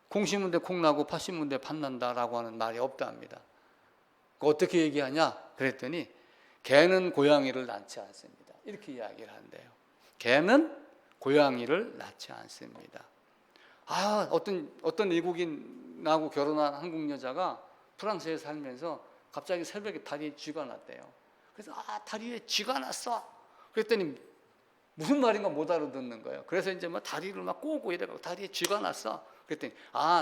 콩 심은데 콩 나고 팥 심은데 팥 난다라고 하는 말이 없답니다. 어떻게 얘기하냐 그랬더니, 개는 고양이를 낳지 않습니다, 이렇게 이야기를 한대요. 개는 고양이를 낳지 않습니다. 어떤 외국인하고 결혼한 한국 여자가 프랑스에 살면서 갑자기 새벽에 다리에 쥐가 났대요. 그래서 다리에 쥐가 났어. 그랬더니 무슨 말인가 못 알아듣는 거예요. 그래서 이제 막 다리를 막 꼬고 이래가지고 다리에 쥐가 났어. 그랬더니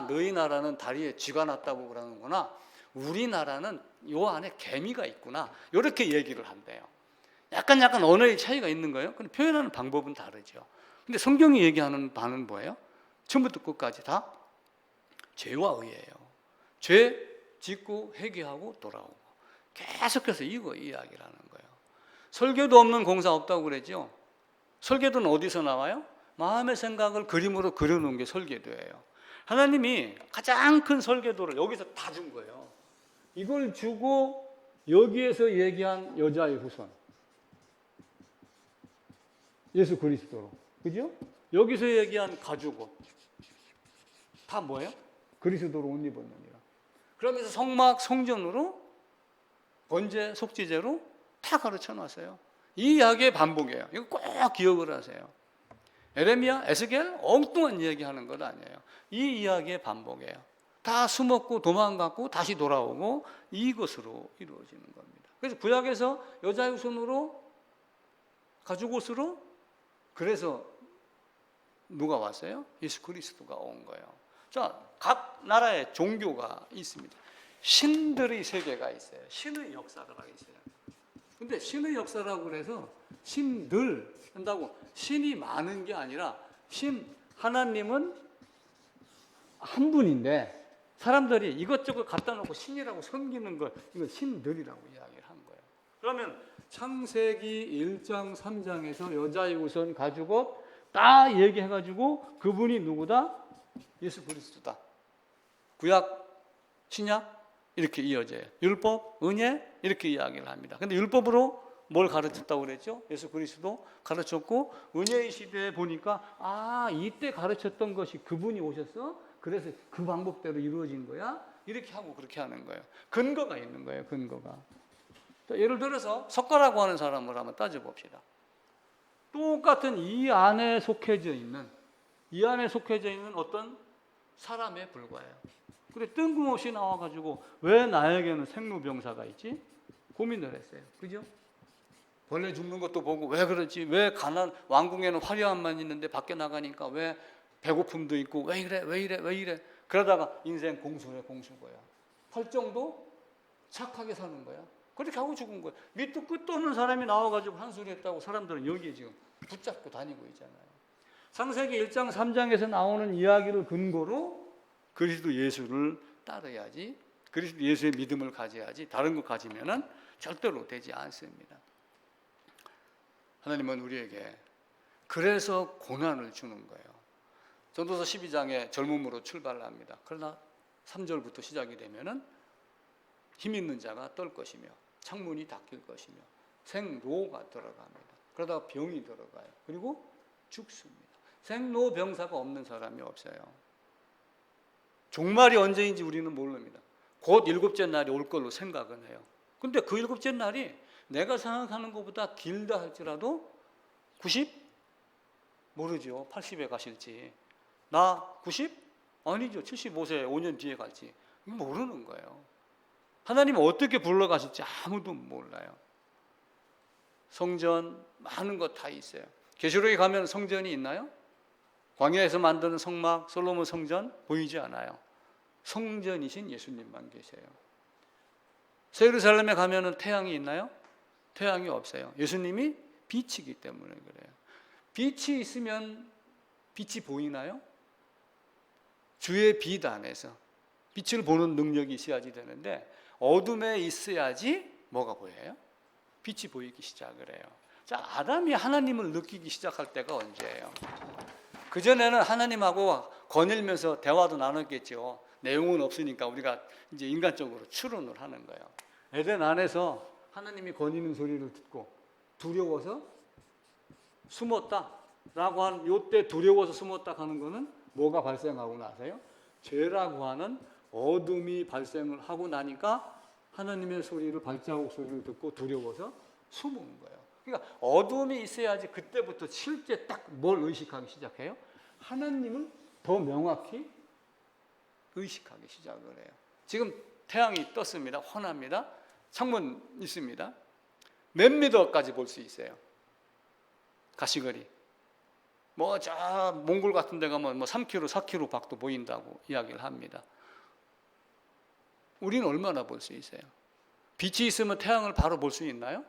너희 나라는 다리에 쥐가 났다고 그러는구나. 우리나라는 요 안에 개미가 있구나. 이렇게 얘기를 한대요. 약간 언어의 차이가 있는 거예요. 근데 표현하는 방법은 다르죠. 근데 성경이 얘기하는 바는 뭐예요? 처음부터 끝까지 다 죄와 의예요. 죄 짓고 회개하고 돌아오고, 계속해서 이거 이야기를 하는 거예요. 설교도 없는 공사 없다고 그랬죠. 설계도는 어디서 나와요? 마음의 생각을 그림으로 그려놓은 게 설계도예요. 하나님이 가장 큰 설계도를 여기서 다 준 거예요. 이걸 주고 여기에서 얘기한 여자의 후손, 예수 그리스도로, 그죠? 여기서 얘기한 가죽옷 다 뭐예요? 그리스도로 옷 입었느니라. 그러면서 성막 성전으로 번제 속죄제로 다 가르쳐 놨어요. 이 이야기의 반복이에요. 이거 꼭 기억을 하세요. 에레미야, 에스겔 엉뚱한 이야기하는 것 아니에요. 이 이야기의 반복이에요. 다 숨었고 도망갔고 다시 돌아오고 이것으로 이루어지는 겁니다. 그래서 구약에서 여자의 손으로 가죽옷으로, 그래서 누가 왔어요? 예수 그리스도가 온 거예요. 자, 각 나라의 종교가 있습니다. 신들의 세계가 있어요. 신의 역사가 있어요. 근데 신의 역사라고 그래서 신들 한다고 신이 많은 게 아니라 하나님은 한 분인데 사람들이 이것저것 갖다 놓고 신이라고 섬기는 걸, 이건 신들이라고 이야기를 한 거예요. 그러면 창세기 1장 3장에서 여자의 우선 가지고 다 얘기해가지고 그분이 누구다? 예수 그리스도다. 구약, 신약 이렇게 이어져요. 율법, 은혜 이렇게 이야기를 합니다. 근데 율법으로 뭘 가르쳤다고 그랬죠? 예수 그리스도 가르쳤고, 은혜의 시대에 보니까 이때 가르쳤던 것이 그분이 오셨어? 그래서 그 방법대로 이루어진 거야? 이렇게 하고 그렇게 하는 거예요. 근거가 있는 거예요. 근거가. 예를 들어서 석가라고 하는 사람을 한번 따져봅시다. 똑같은 이 안에 속해져 있는 어떤 사람에 불과해요. 그래, 뜬금없이 나와가지고 왜 나에게는 생로병사가 있지? 고민을 했어요. 그죠? 벌레 죽는 것도 보고 왜 그러지? 왜 왕궁에는 화려함만 있는데 밖에 나가니까 왜 배고픔도 있고 왜 이래? 그러다가 인생 공수거야. 팔정도 착하게 사는 거야. 그렇게 하고 죽은 거야. 밑도 끝도 없는 사람이 나와가지고 한 소리 했다고 사람들은 여기에 지금 붙잡고 다니고 있잖아요. 창세기 1장 3장에서 나오는 이야기를 근거로 그리스도 예수를 따라야지, 그리스도 예수의 믿음을 가져야지, 다른 거 가지면은 절대로 되지 않습니다. 하나님은 우리에게 그래서 고난을 주는 거예요. 전도서 12장에 젊음으로 출발합니다. 그러나 3절부터 시작이 되면은 힘 있는 자가 떨 것이며 창문이 닫힐 것이며 생로가 들어갑니다. 그러다가 병이 들어가요. 그리고 죽습니다. 생로병사가 없는 사람이 없어요. 종말이 언제인지 우리는 모릅니다. 곧 7째 날이 올 걸로 생각은 해요. 근데 그 7째 날이 내가 생각하는 것보다 길다 할지라도 90? 모르죠. 80에 가실지. 나 90? 아니죠. 75세 5년 뒤에 갈지. 모르는 거예요. 하나님은 어떻게 불러가실지 아무도 몰라요. 성전 많은 것 다 있어요. 계시록에 가면 성전이 있나요? 광야에서 만드는 성막, 솔로몬 성전 보이지 않아요. 성전이신 예수님만 계세요. 예루살렘에 가면은 태양이 있나요? 태양이 없어요. 예수님이 빛이기 때문에 그래요. 빛이 있으면 빛이 보이나요? 주의 빛 안에서 빛을 보는 능력이 있어야지 되는데 어둠에 있어야지 뭐가 보여요? 빛이 보이기 시작을 해요. 자, 아담이 하나님을 느끼기 시작할 때가 언제예요? 그전에는 하나님하고 거닐면서 대화도 나눴겠죠. 내용은 없으니까 우리가 이제 인간적으로 추론을 하는 거예요. 에덴 안에서 하나님이 거니는 소리를 듣고 두려워서 숨었다라고 하는, 요때 두려워서 숨었다 하는 거는 뭐가 발생하고 나서요? 죄라고 하는 어둠이 발생을 하고 나니까 하나님의 소리를, 발자국 소리를 듣고 두려워서 숨은 거예요. 그러니까 어둠이 있어야지 그때부터 실제 딱 뭘 의식하기 시작해요? 하나님을 더 명확히 의식하기 시작을 해요. 지금 태양이 떴습니다. 환합니다. 창문 있습니다. 몇 미터까지 볼 수 있어요? 가시거리. 뭐 저 몽골 같은 데 가면 뭐 3km, 4km 밖도 보인다고 이야기를 합니다. 우리는 얼마나 볼 수 있어요? 빛이 있으면 태양을 바로 볼 수 있나요?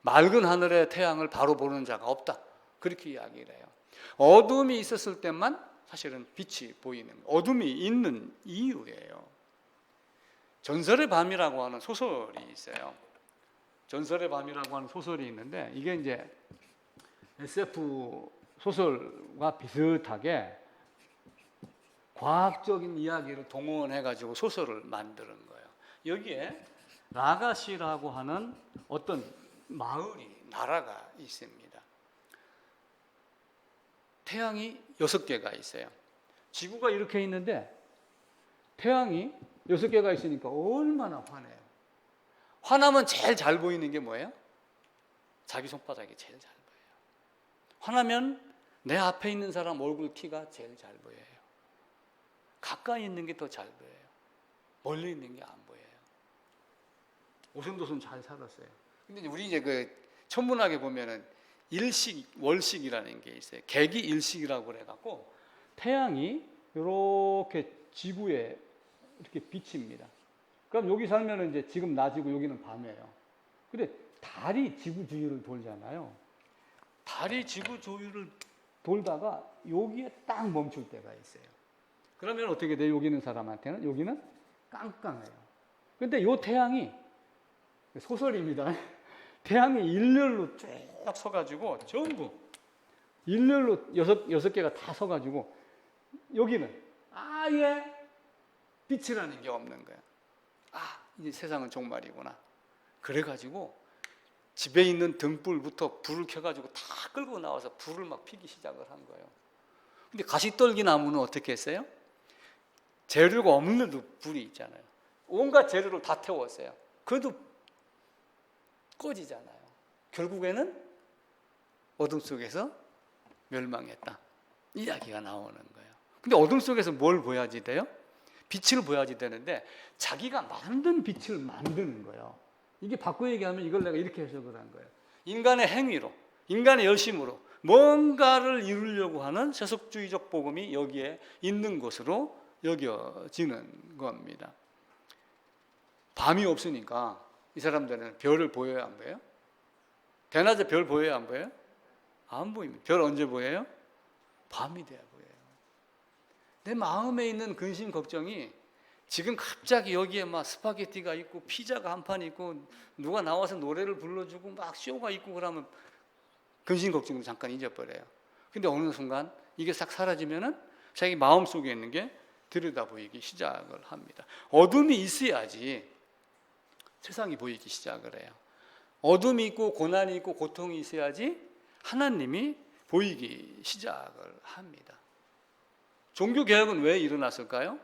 맑은 하늘에 태양을 바로 보는 자가 없다. 그렇게 이야기를 해요. 어둠이 있었을 때만 사실은 빛이 보이는, 어둠이 있는 이유예요. 전설의 밤이라고 하는 소설이 있어요. 전설의 밤이라고 하는 소설이 있는데 이게 이제 SF 소설과 비슷하게 과학적인 이야기를 동원해가지고 소설을 만드는 거예요. 여기에 라가시라고 하는 어떤 마을이, 나라가 있습니다. 태양이 6개가 있어요. 지구가 이렇게 있는데 태양이 6개가 있으니까 얼마나 환해요. 환하면 제일 잘 보이는 게 뭐예요? 자기 손바닥이 제일 잘 보여요. 화나면 내 앞에 있는 사람 얼굴 티가 제일 잘 보여요. 가까이 있는 게 더 잘 보여요. 멀리 있는 게 안 보여요. 오순도순 잘 살았어요. 근데 우리 이제 그 천문학에 보면은 일식, 월식이라는 게 있어요. 개기 일식이라고 그래갖고 태양이 이렇게 지구에 이렇게 비칩니다. 그럼 여기 살면은 이제 지금 낮이고 여기는 밤이에요. 근데 달이 지구 주위를 돌잖아요. 달이 지구 주위를 돌다가 여기에 딱 멈출 때가 있어요. 그러면 어떻게 돼요? 여기 있는 사람한테는 여기는 깜깜해요. 근데 이 태양이 소설입니다. 태양이 일렬로 쭉 서가지고 전부 일렬로 여섯 개가 다 서가지고 여기는 아예 빛이라는 게 없는 거야. 아, 이제 세상은 종말이구나. 그래가지고 집에 있는 등불부터 불을 켜가지고 다 끌고 나와서 불을 막 피기 시작을 한 거예요. 근데 가시떨기 나무는 어떻게 했어요? 재료가 없는 불이 있잖아요. 온갖 재료를 다 태웠어요. 그래도 꺼지잖아요. 결국에는 어둠 속에서 멸망했다. 이야기가 나오는 거예요. 근데 어둠 속에서 뭘 보여야지 돼요? 빛을 보여야지 되는데 자기가 만든 빛을 만드는 거예요. 이게 바꿔 얘기하면 이걸 내가 이렇게 해석을 한 거예요. 인간의 행위로, 인간의 열심으로 뭔가를 이루려고 하는 세속주의적 복음이 여기에 있는 것으로 여겨지는 겁니다. 밤이 없으니까 이 사람들은 별을 보여야 안 보여요? 대낮에 별 보여야 안 보여요? 안 보입니다. 별 언제 보여요? 밤이 돼야 보여요. 내 마음에 있는 근심 걱정이 지금 갑자기 여기에 막 스파게티가 있고 피자가 한 판 있고 누가 나와서 노래를 불러주고 막 쇼가 있고 그러면 근심 걱정도 잠깐 잊어버려요. 근데 어느 순간 이게 싹 사라지면은 자기 마음 속에 있는 게 들여다 보이기 시작을 합니다. 어둠이 있어야지 세상이 보이기 시작을 해요. 어둠이 있고 고난이 있고 고통이 있어야지 하나님이 보이기 시작을 합니다. 종교개혁은 왜 일어났을까요?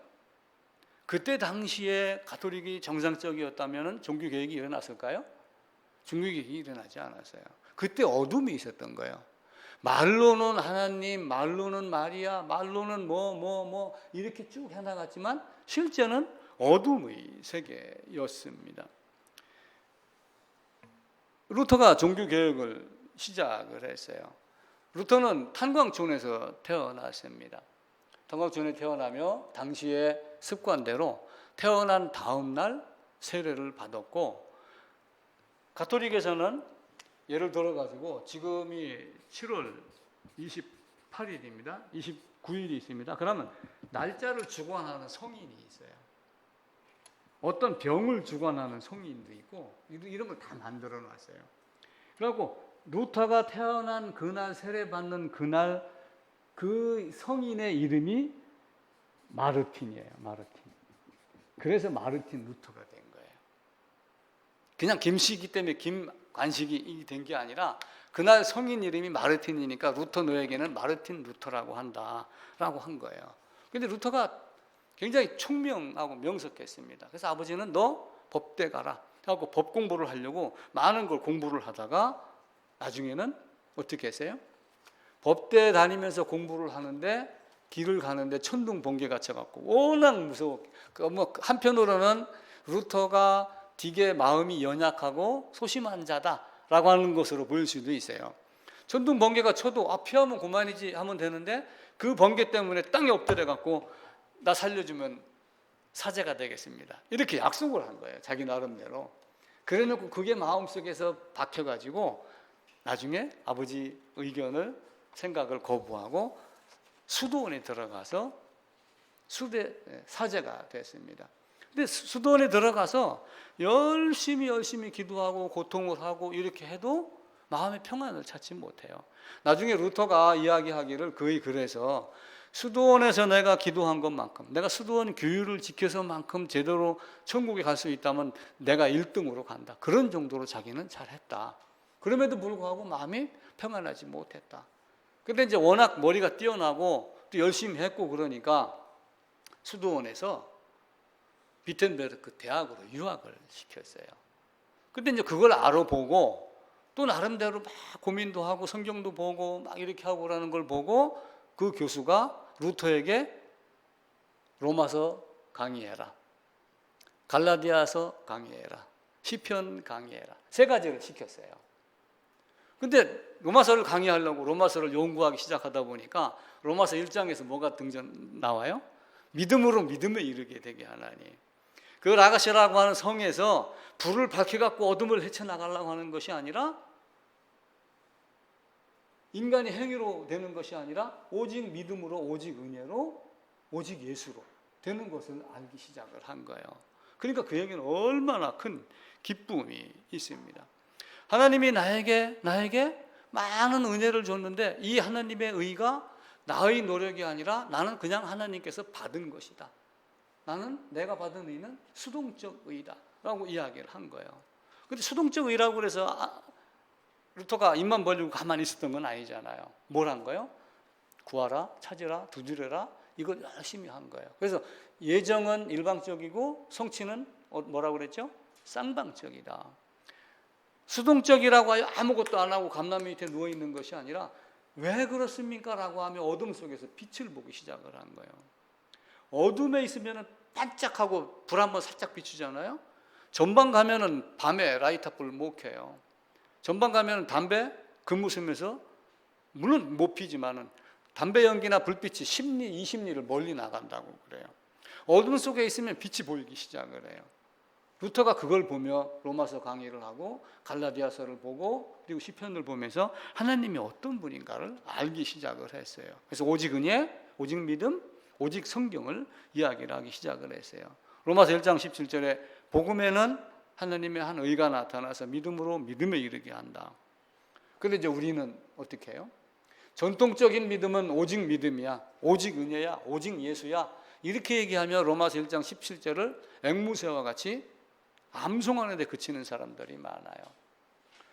그때 당시에 가톨릭이 정상적이었다면 종교개혁이 일어났을까요? 종교개혁이 일어나지 않았어요. 그때 어둠이 있었던 거예요. 말로는 하나님, 말로는 마리아, 말로는 뭐 이렇게 쭉 해나갔지만 실제는 어둠의 세계였습니다. 루터가 종교개혁을 시작을 했어요. 루터는 탄광촌에서 태어났습니다. 탄광촌에 태어나며 당시의 습관대로 태어난 다음 날 세례를 받았고, 가톨릭에서는 예를 들어 가지고 지금이 7월 28일입니다. 29일이 있습니다. 그러면 날짜를 주관하는 성인이 있어요. 어떤 병을 주관하는 성인도 있고 이런 걸 다 만들어 놨어요. 그래갖고 루터가 태어난 그날 세례 받는 그날 그 성인의 이름이 마르틴이에요. 마르틴. 그래서 마르틴 루터가 된 거예요. 그냥 김씨이기 때문에 김관식이 된 게 아니라 그날 성인 이름이 마르틴이니까 루터 너에게는 마르틴 루터라고 한다라고 한 거예요. 근데 루터가 굉장히 총명하고 명석했습니다. 그래서 아버지는 너 법대 가라 하고 법 공부를 하려고 많은 걸 공부를 하다가 나중에는 어떻게 했어요? 법대 다니면서 공부를 하는데 길을 가는데 천둥 번개 갇혀갖고 워낙 무서워. 한편으로는 루터가 되게 마음이 연약하고 소심한 자다라고 하는 것으로 보일 수도 있어요. 천둥 번개가 쳐도 피하면 그만이지 하면 되는데 그 번개 때문에 땅에 엎드려갖고 나 살려주면 사제가 되겠습니다. 이렇게 약속을 한 거예요. 자기 나름대로. 그래놓고 그게 마음속에서 박혀가지고 나중에 아버지 의견을 생각을 거부하고 수도원에 들어가서 사제가 됐습니다. 근데 수도원에 들어가서 열심히 기도하고 고통을 하고 이렇게 해도 마음의 평안을 찾지 못해요. 나중에 루터가 이야기하기를 거의 그래서 수도원에서 내가 기도한 것만큼, 내가 수도원 규율을 지켜서만큼 제대로 천국에 갈 수 있다면 내가 1등으로 간다. 그런 정도로 자기는 잘했다. 그럼에도 불구하고 마음이 평안하지 못했다. 근데 이제 워낙 머리가 뛰어나고 또 열심히 했고 그러니까 수도원에서 비텐베르크 대학으로 유학을 시켰어요. 근데 이제 그걸 알아보고 또 나름대로 막 고민도 하고 성경도 보고 막 이렇게 하고 그러는 걸 보고 그 교수가 루터에게 로마서 강의해라, 갈라디아서 강의해라, 시편 강의해라, 세 가지를 시켰어요. 근데 로마서를 강의하려고 로마서를 연구하기 시작하다 보니까 로마서 1장에서 뭐가 나와요? 믿음으로 믿음에 이르게 되게 하나니. 그 라가시라고 하는 성에서 불을 밝혀갖고 어둠을 헤쳐나가려고 하는 것이 아니라 인간의 행위로 되는 것이 아니라 오직 믿음으로, 오직 은혜로, 오직 예수로 되는 것을 알기 시작을 한 거예요. 그러니까 그에게는 얼마나 큰 기쁨이 있습니다. 하나님이 나에게 많은 은혜를 줬는데 이 하나님의 의가 나의 노력이 아니라 나는 그냥 하나님께서 받은 것이다. 나는 내가 받은 의는 수동적 의다 라고 이야기를 한 거예요. 근데 수동적 의라고 해서 루터가 입만 벌리고 가만히 있었던 건 아니잖아요. 뭘 한 거예요? 구하라, 찾으라, 두드려라, 이걸 열심히 한 거예요. 그래서 예정은 일방적이고 성취는 뭐라고 그랬죠? 쌍방적이다. 수동적이라고 하여 아무것도 안 하고 감람 밑에 누워있는 것이 아니라 왜 그렇습니까? 라고 하며 어둠 속에서 빛을 보기 시작을 한 거예요. 어둠에 있으면 반짝하고 불 한번 살짝 비추잖아요. 전방 가면은 밤에 라이터 불 못 켜요. 전방 가면은 담배 근무섬에서 물론 못 피지만은 담배 연기나 불빛이 10리, 20리를 멀리 나간다고 그래요. 어둠 속에 있으면 빛이 보이기 시작을 해요. 루터가 그걸 보며 로마서 강의를 하고 갈라디아서를 보고 그리고 시편을 보면서 하나님이 어떤 분인가를 알기 시작을 했어요. 그래서 오직 은혜, 오직 믿음, 오직 성경을 이야기를 하기 시작을 했어요. 로마서 1장 17절에 복음에는 하나님의 한 의가 나타나서 믿음으로 믿음에 이르게 한다. 그런데 이제 우리는 어떻게 해요? 전통적인 믿음은 오직 믿음이야, 오직 은혜야, 오직 예수야, 이렇게 얘기하며 로마서 1장 17절을 앵무새와 같이 암송하는 데 그치는 사람들이 많아요.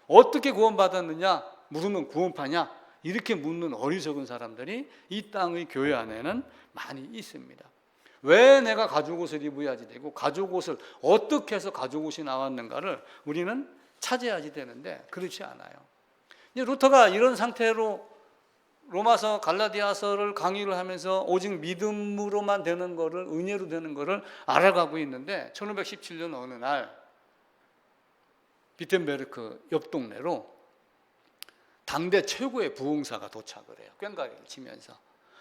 어떻게 구원받았느냐 물으면 구원파냐, 이렇게 묻는 어리석은 사람들이 이 땅의 교회 안에는 많이 있습니다. 왜 내가 가죽옷을 입어야지 되고 가죽옷을 어떻게 해서 가죽옷이 나왔는가를 우리는 찾아야지 되는데 그렇지 않아요. 이제 루터가 이런 상태로 로마서 갈라디아서를 강의를 하면서 오직 믿음으로만 되는 거를, 은혜로 되는 거를 알아가고 있는데 1517년 어느 날 비텐베르크 옆 동네로 당대 최고의 부흥사가 도착을 해요. 꽹과리를 치면서.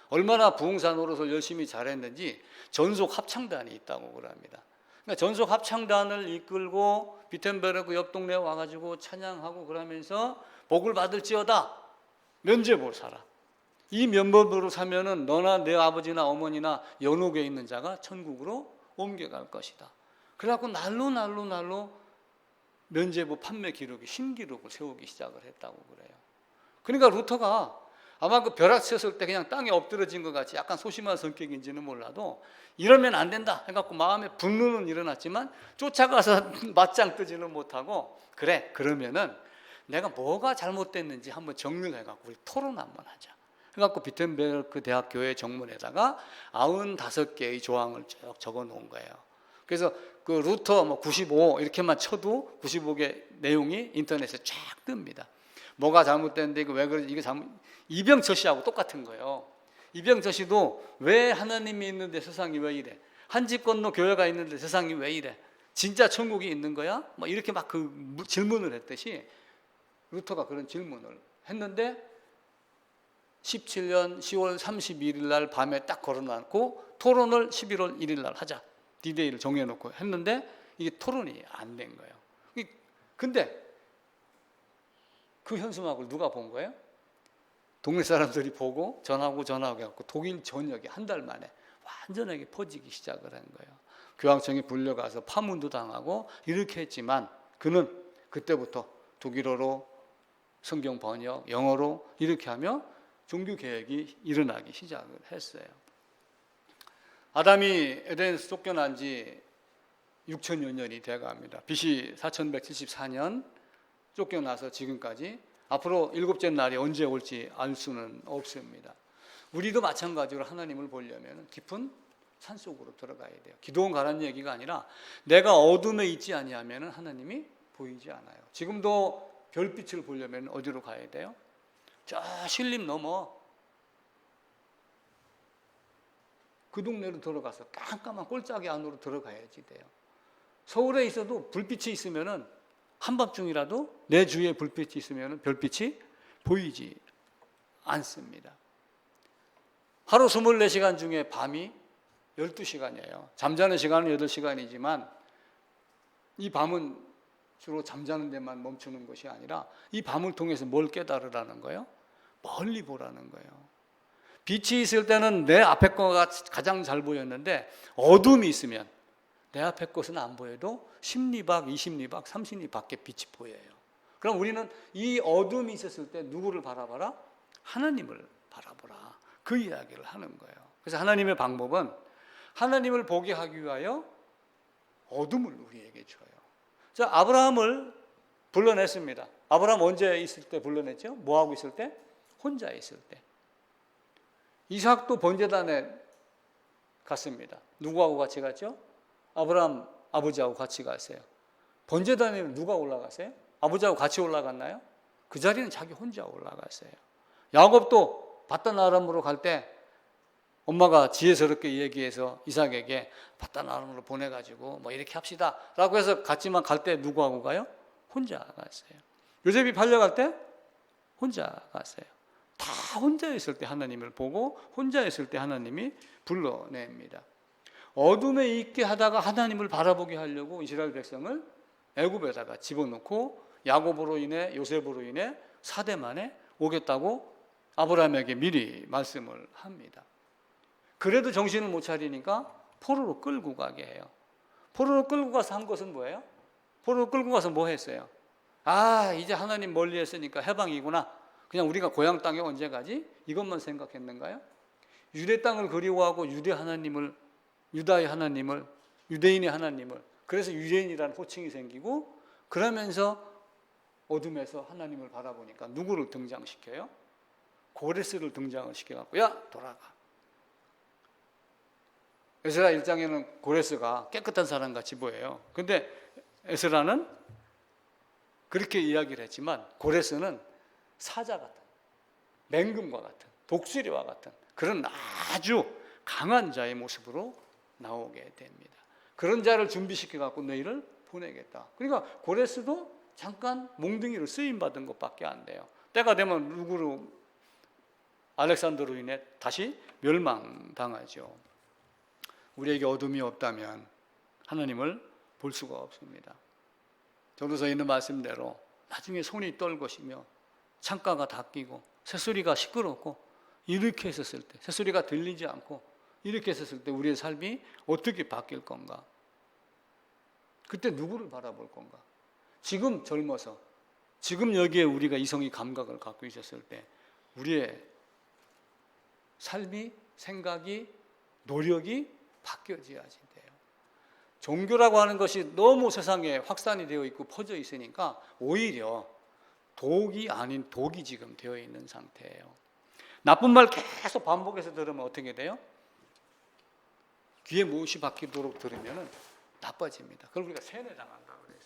얼마나 부흥사 노릇을 열심히 잘했는지 전속 합창단이 있다고 그럽니다. 그러니까 전속 합창단을 이끌고 비텐베르크 옆 동네에 와가지고 찬양하고 그러면서 복을 받을지어다, 면죄부를 사라. 이 면법으로 사면은 너나 내 아버지나 어머니나 연옥에 있는 자가 천국으로 옮겨갈 것이다. 그래갖고 날로 면죄부 판매 기록이 신기록을 세우기 시작을 했다고 그래요. 그러니까 루터가 아마 그 벼락 쳤을 때 그냥 땅에 엎드러진 것 같이 약간 소심한 성격인지는 몰라도 이러면 안 된다 해갖고 마음에 분노는 일어났지만 쫓아가서 맞짱 뜨지는 못하고, 그래 그러면은 내가 뭐가 잘못됐는지 한번 정리를 해갖고 우리 토론 한번 하자. 그래갖고 비텐베르크 대학 교회 정문에다가 95개의 조항을 쭉 적어 놓은 거예요. 그래서 그 루터 95 이렇게만 쳐도 95개 내용이 인터넷에 쫙 뜹니다. 뭐가 잘못됐는데 이거 왜 그러지? 이게 잘못. 이병철 씨하고 똑같은 거예요. 이병철 씨도 왜 하나님이 있는데 세상이 왜 이래? 한집 건너 교회가 있는데 세상이 왜 이래? 진짜 천국이 있는 거야? 막 이렇게 막 그 질문을 했듯이 루터가 그런 질문을 했는데 17년 10월 31일 날 밤에 딱 걸어놨고 토론을 11월 1일 날 하자. 디데이를 정해놓고 했는데 이게 토론이 안 된 거예요. 근데 그 현수막을 누가 본 거예요? 동네 사람들이 보고 전화하고 해갖고 독일 전역에 한 달 만에 완전하게 퍼지기 시작을 한 거예요. 교황청에 불려가서 파문도 당하고 이렇게 했지만 그는 그때부터 독일어로 성경 번역, 영어로 이렇게 하며 종교 개혁이 일어나기 시작을 했어요. 아담이 에덴에서 쫓겨난 지 6천여 년이 돼갑니다. BC 4174년 쫓겨나서 지금까지 앞으로 일곱째 날이 언제 올지 알 수는 없습니다. 우리도 마찬가지로 하나님을 보려면 깊은 산속으로 들어가야 돼요. 기도원 가라는 얘기가 아니라 내가 어둠에 있지 아니하면 하나님이 보이지 않아요. 지금도 별빛을 보려면 어디로 가야 돼요? 저 신림 넘어 그 동네로 들어가서 깜깜한 꼴짜기 안으로 들어가야지 돼요. 서울에 있어도 불빛이 있으면은 한밤중이라도 내 주위에 불빛이 있으면은 별빛이 보이지 않습니다. 하루 24시간 중에 밤이 12시간이에요. 잠자는 시간은 8시간이지만 이 밤은 주로 잠자는 데만 멈추는 것이 아니라 이 밤을 통해서 뭘 깨달으라는 거예요? 멀리 보라는 거예요. 빛이 있을 때는 내 앞에 거가 가장 잘 보였는데 어둠이 있으면 내 앞에 것은 안 보여도 10리박, 20리박, 30리 밖에 빛이 보여요. 그럼 우리는 이 어둠이 있었을 때 누구를 바라봐라? 하나님을 바라보라. 그 이야기를 하는 거예요. 그래서 하나님의 방법은 하나님을 보게 하기 위하여 어둠을 우리에게 줘요. 자, 아브라함을 불러냈습니다. 아브라함 언제 있을 때 불러냈죠? 뭐 하고 있을 때? 혼자 있을 때. 이삭도 번제단에 갔습니다. 누구하고 같이 갔죠? 아브라함 아버지하고 같이 갔어요. 번제단에 누가 올라갔어요? 아버지하고 같이 올라갔나요? 그 자리는 자기 혼자 올라갔어요. 야곱도 바단 아람으로 갈 때 엄마가 지혜스럽게 얘기해서 이삭에게 바단 아람으로 보내가지고 뭐 이렇게 합시다 라고 해서 갔지만 갈 때 누구하고 가요? 혼자 갔어요. 요셉이 팔려갈 때 혼자 갔어요. 다 혼자 있을 때 하나님을 보고 혼자 있을 때 하나님이 불러냅니다. 어둠에 있게 하다가 하나님을 바라보게 하려고 이스라엘 백성을 애굽에다가 집어넣고 야곱으로 인해 요셉으로 인해 4대 만에 오겠다고 아브라함에게 미리 말씀을 합니다. 그래도 정신을 못 차리니까 포로로 끌고 가게 해요. 포로로 끌고 가서 한 것은 뭐예요? 포로로 끌고 가서 뭐 했어요? 아, 이제 하나님 멀리 했으니까 해방이구나. 그냥 우리가 고향 땅에 언제 가지? 이것만 생각했는가요? 유대 땅을 그리워하고 유대 하나님을, 유다의 하나님을, 유대인의 하나님을, 그래서 유대인이라는 호칭이 생기고, 그러면서 어둠에서 하나님을 바라보니까 누구를 등장시켜요? 고레스를 등장을 시켜갖고 야 돌아가. 에스라 1장에는 고레스가 깨끗한 사람 같이 보여요. 근데 에스라는 그렇게 이야기를 했지만 고레스는 사자 같은, 맹금과 같은, 독수리와 같은 그런 아주 강한 자의 모습으로 나오게 됩니다. 그런 자를 준비시켜갖고 너희를 보내겠다. 그러니까 고레스도 잠깐 몽둥이로 쓰임받은 것밖에 안 돼요. 때가 되면 누구로 알렉산더로 인해 다시 멸망당하죠. 우리에게 어둠이 없다면 하나님을 볼 수가 없습니다. 전도서에 있는 말씀대로 나중에 손이 떨 것이며 창가가 닫히고 새소리가 시끄럽고 이렇게 했었을 때, 새소리가 들리지 않고 이렇게 했었을 때 우리의 삶이 어떻게 바뀔 건가? 그때 누구를 바라볼 건가? 지금 젊어서, 지금 여기에 우리가 이성의 감각을 갖고 있었을 때 우리의 삶이, 생각이, 노력이 바뀌어져야지 돼요. 종교라고 하는 것이 너무 세상에 확산이 되어 있고 퍼져 있으니까 오히려 독이 아닌 독이 지금 되어 있는 상태예요. 나쁜 말 계속 반복해서 들으면 어떻게 돼요? 귀에 못이 박히도록 들으면 나빠집니다. 그걸 우리가 세뇌당한다 그래요.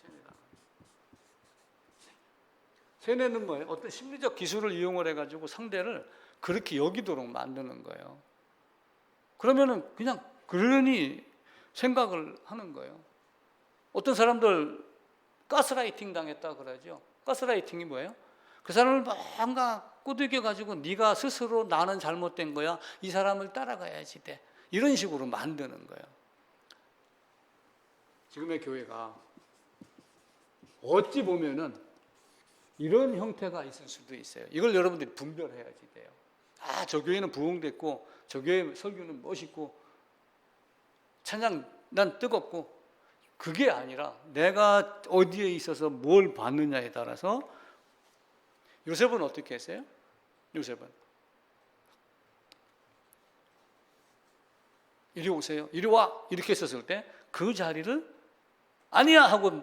세뇌는 뭐예요? 어떤 심리적 기술을 이용을 해가지고 상대를 그렇게 여기도록 만드는 거예요. 그러면은 그냥 그러니 생각을 하는 거예요. 어떤 사람들 가스라이팅 당했다 그러죠. 가스라이팅이 뭐예요? 그 사람을 뭔가 꼬드겨 가지고 네가 스스로 나는 잘못된 거야. 이 사람을 따라가야지 돼. 이런 식으로 만드는 거예요. 지금의 교회가 어찌 보면은 이런 형태가 있을 수도 있어요. 이걸 여러분들이 분별해야지 돼요. 아, 저 교회는 부흥됐고 저 교회 설교는 멋있고 찬양 난 뜨겁고, 그게 아니라 내가 어디에 있어서 뭘 받느냐에 따라서. 요셉은 어떻게 했어요? 요셉은 이리 오세요, 이리 와, 이렇게 했었을 때 그 자리를 아니야 하고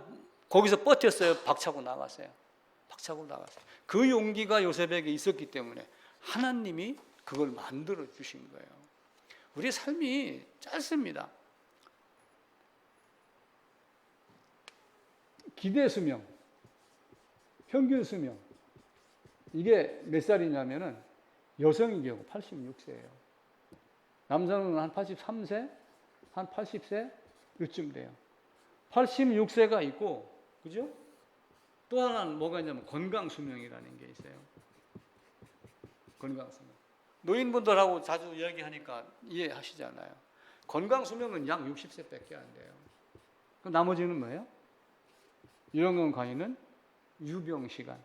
거기서 버텼어요? 박차고 나갔어요? 박차고 나갔어요. 그 용기가 요셉에게 있었기 때문에 하나님이 그걸 만들어 주신 거예요. 우리의 삶이 짧습니다. 기대 수명. 평균 수명. 이게 몇 살이냐면은 여성의 경우 86세예요. 남자는 한 83세, 한 80세 요쯤 돼요. 86세가 있고, 그죠? 또 하나는 뭐가 있냐면 건강 수명이라는 게 있어요. 건강 수명. 노인분들하고 자주 이야기하니까 이해하시잖아요. 건강 수명은 약 60세밖에 안 돼요. 그럼 나머지는 뭐예요? 이런 건 강의는 유병 시간.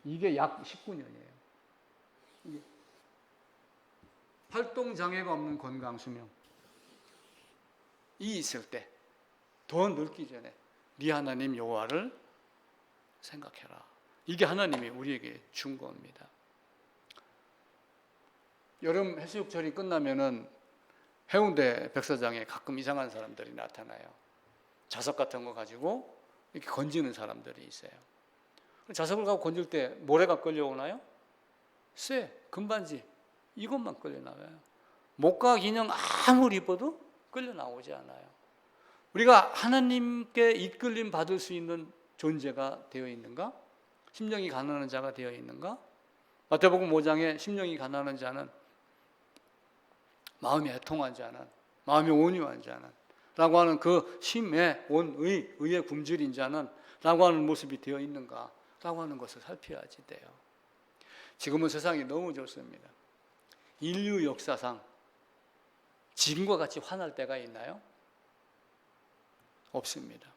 이게 약 19년이에요. 이게 활동 장애가 없는 건강 수명. 이 있을 때 더 늙기 전에 네 하나님 여호와를 생각해라. 이게 하나님이 우리에게 준 겁니다. 여름 해수욕철이 끝나면은 해운대 백사장에 가끔 이상한 사람들이 나타나요. 자석 같은 거 가지고 이렇게 건지는 사람들이 있어요. 자석을 갖고 건질 때 모래가 끌려오나요? 쇠, 금반지 이것만 끌려 나와요. 목과 기능 아무리 입어도 끌려 나오지 않아요. 우리가 하나님께 이끌림 받을 수 있는 존재가 되어 있는가? 심령이 가난한 자가 되어 있는가? 마태복음 5장에 심령이 가난한 자는 마음이 애통한 자는, 마음이 온유한 자는 라고 하는 그 심의 의의 굶주린 자는 라고 하는 모습이 되어 있는가 라고 하는 것을 살펴야지 돼요. 지금은 세상이 너무 좋습니다. 인류 역사상 지금과 같이 화날 때가 있나요? 없습니다.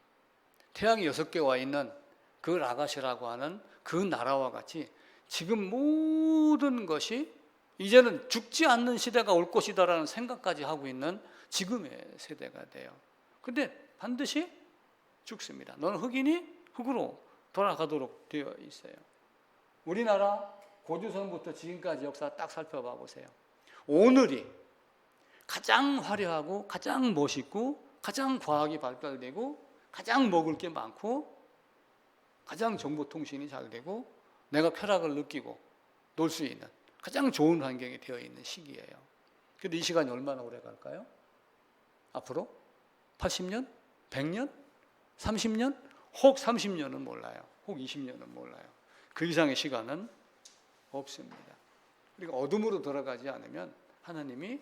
태양이 6개 와 있는 그 라가시라고 하는 그 나라와 같이 지금 모든 것이 이제는 죽지 않는 시대가 올 것이다라는 생각까지 하고 있는 지금의 세대가 돼요. 근데 반드시 죽습니다. 너는 흑인이 흑으로 돌아가도록 되어 있어요. 우리나라 고조선부터 지금까지 역사 딱 살펴봐 보세요. 오늘이 가장 화려하고 가장 멋있고 가장 과학이 발달되고 가장 먹을 게 많고 가장 정보통신이 잘 되고 내가 쾌락을 느끼고 놀 수 있는 가장 좋은 환경이 되어 있는 시기예요. 그런데 이 시간이 얼마나 오래 갈까요? 앞으로 80년? 100년? 30년? 혹 30년은 몰라요. 혹 20년은 몰라요. 그 이상의 시간은 없습니다. 우리가 어둠으로 들어가지 않으면 하나님이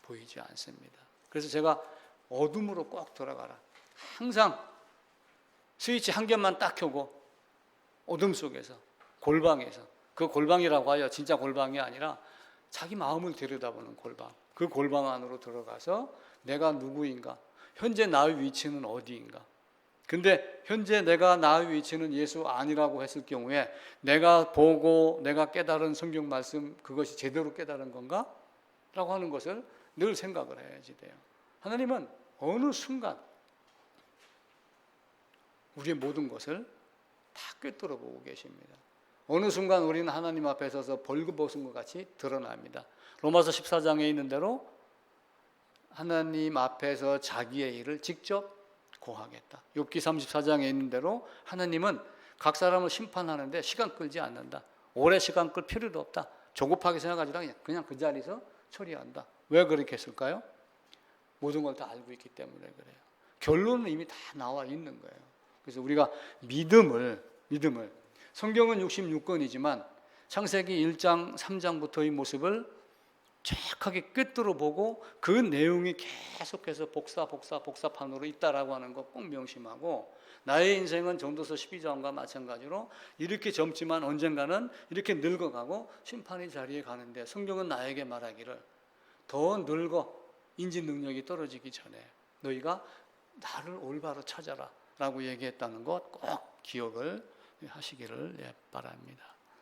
보이지 않습니다. 그래서 제가 어둠으로 꼭 들어가라. 항상 스위치 한 개만 딱 켜고 어둠 속에서 골방에서 그 골방이라고 하여 진짜 골방이 아니라 자기 마음을 들여다보는 골방. 그 골방 안으로 들어가서 내가 누구인가? 현재 나의 위치는 어디인가? 근데 현재 나의 위치는 예수 아니라고 했을 경우에 내가 보고 내가 깨달은 성경 말씀 그것이 제대로 깨달은 건가? 라고 하는 것을 늘 생각을 해야지 돼요. 하나님은 어느 순간 우리의 모든 것을 다 꿰뚫어 보고 계십니다. 어느 순간 우리는 하나님 앞에 서서 벌거벗은 것 같이 드러납니다. 로마서 14장에 있는 대로 하나님 앞에서 자기의 일을 직접 고하겠다. 욥기 34장에 있는 대로 하나님은 각 사람을 심판하는데 시간 끌지 않는다. 오래 시간 끌 필요도 없다. 조급하게 생각하지 않고 그냥 그 자리에서 처리한다. 왜 그렇게 했을까요? 모든 걸 다 알고 있기 때문에 그래요. 결론은 이미 다 나와 있는 거예요. 그래서 우리가 믿음을 성경은 66권이지만 창세기 1장 3장부터의 모습을 정확하게 꿰뚫어 보고 그 내용이 계속해서 복사판으로 있다라고 하는 거 꼭 명심하고 나의 인생은 전도서 12장과 마찬가지로 이렇게 젊지만 언젠가는 이렇게 늙어가고 심판의 자리에 가는데 성경은 나에게 말하기를 더 늙어 인지 능력이 떨어지기 전에 너희가 나를 올바로 찾아라 라고 얘기했다는 것 꼭 기억을 하시기를 바랍니다.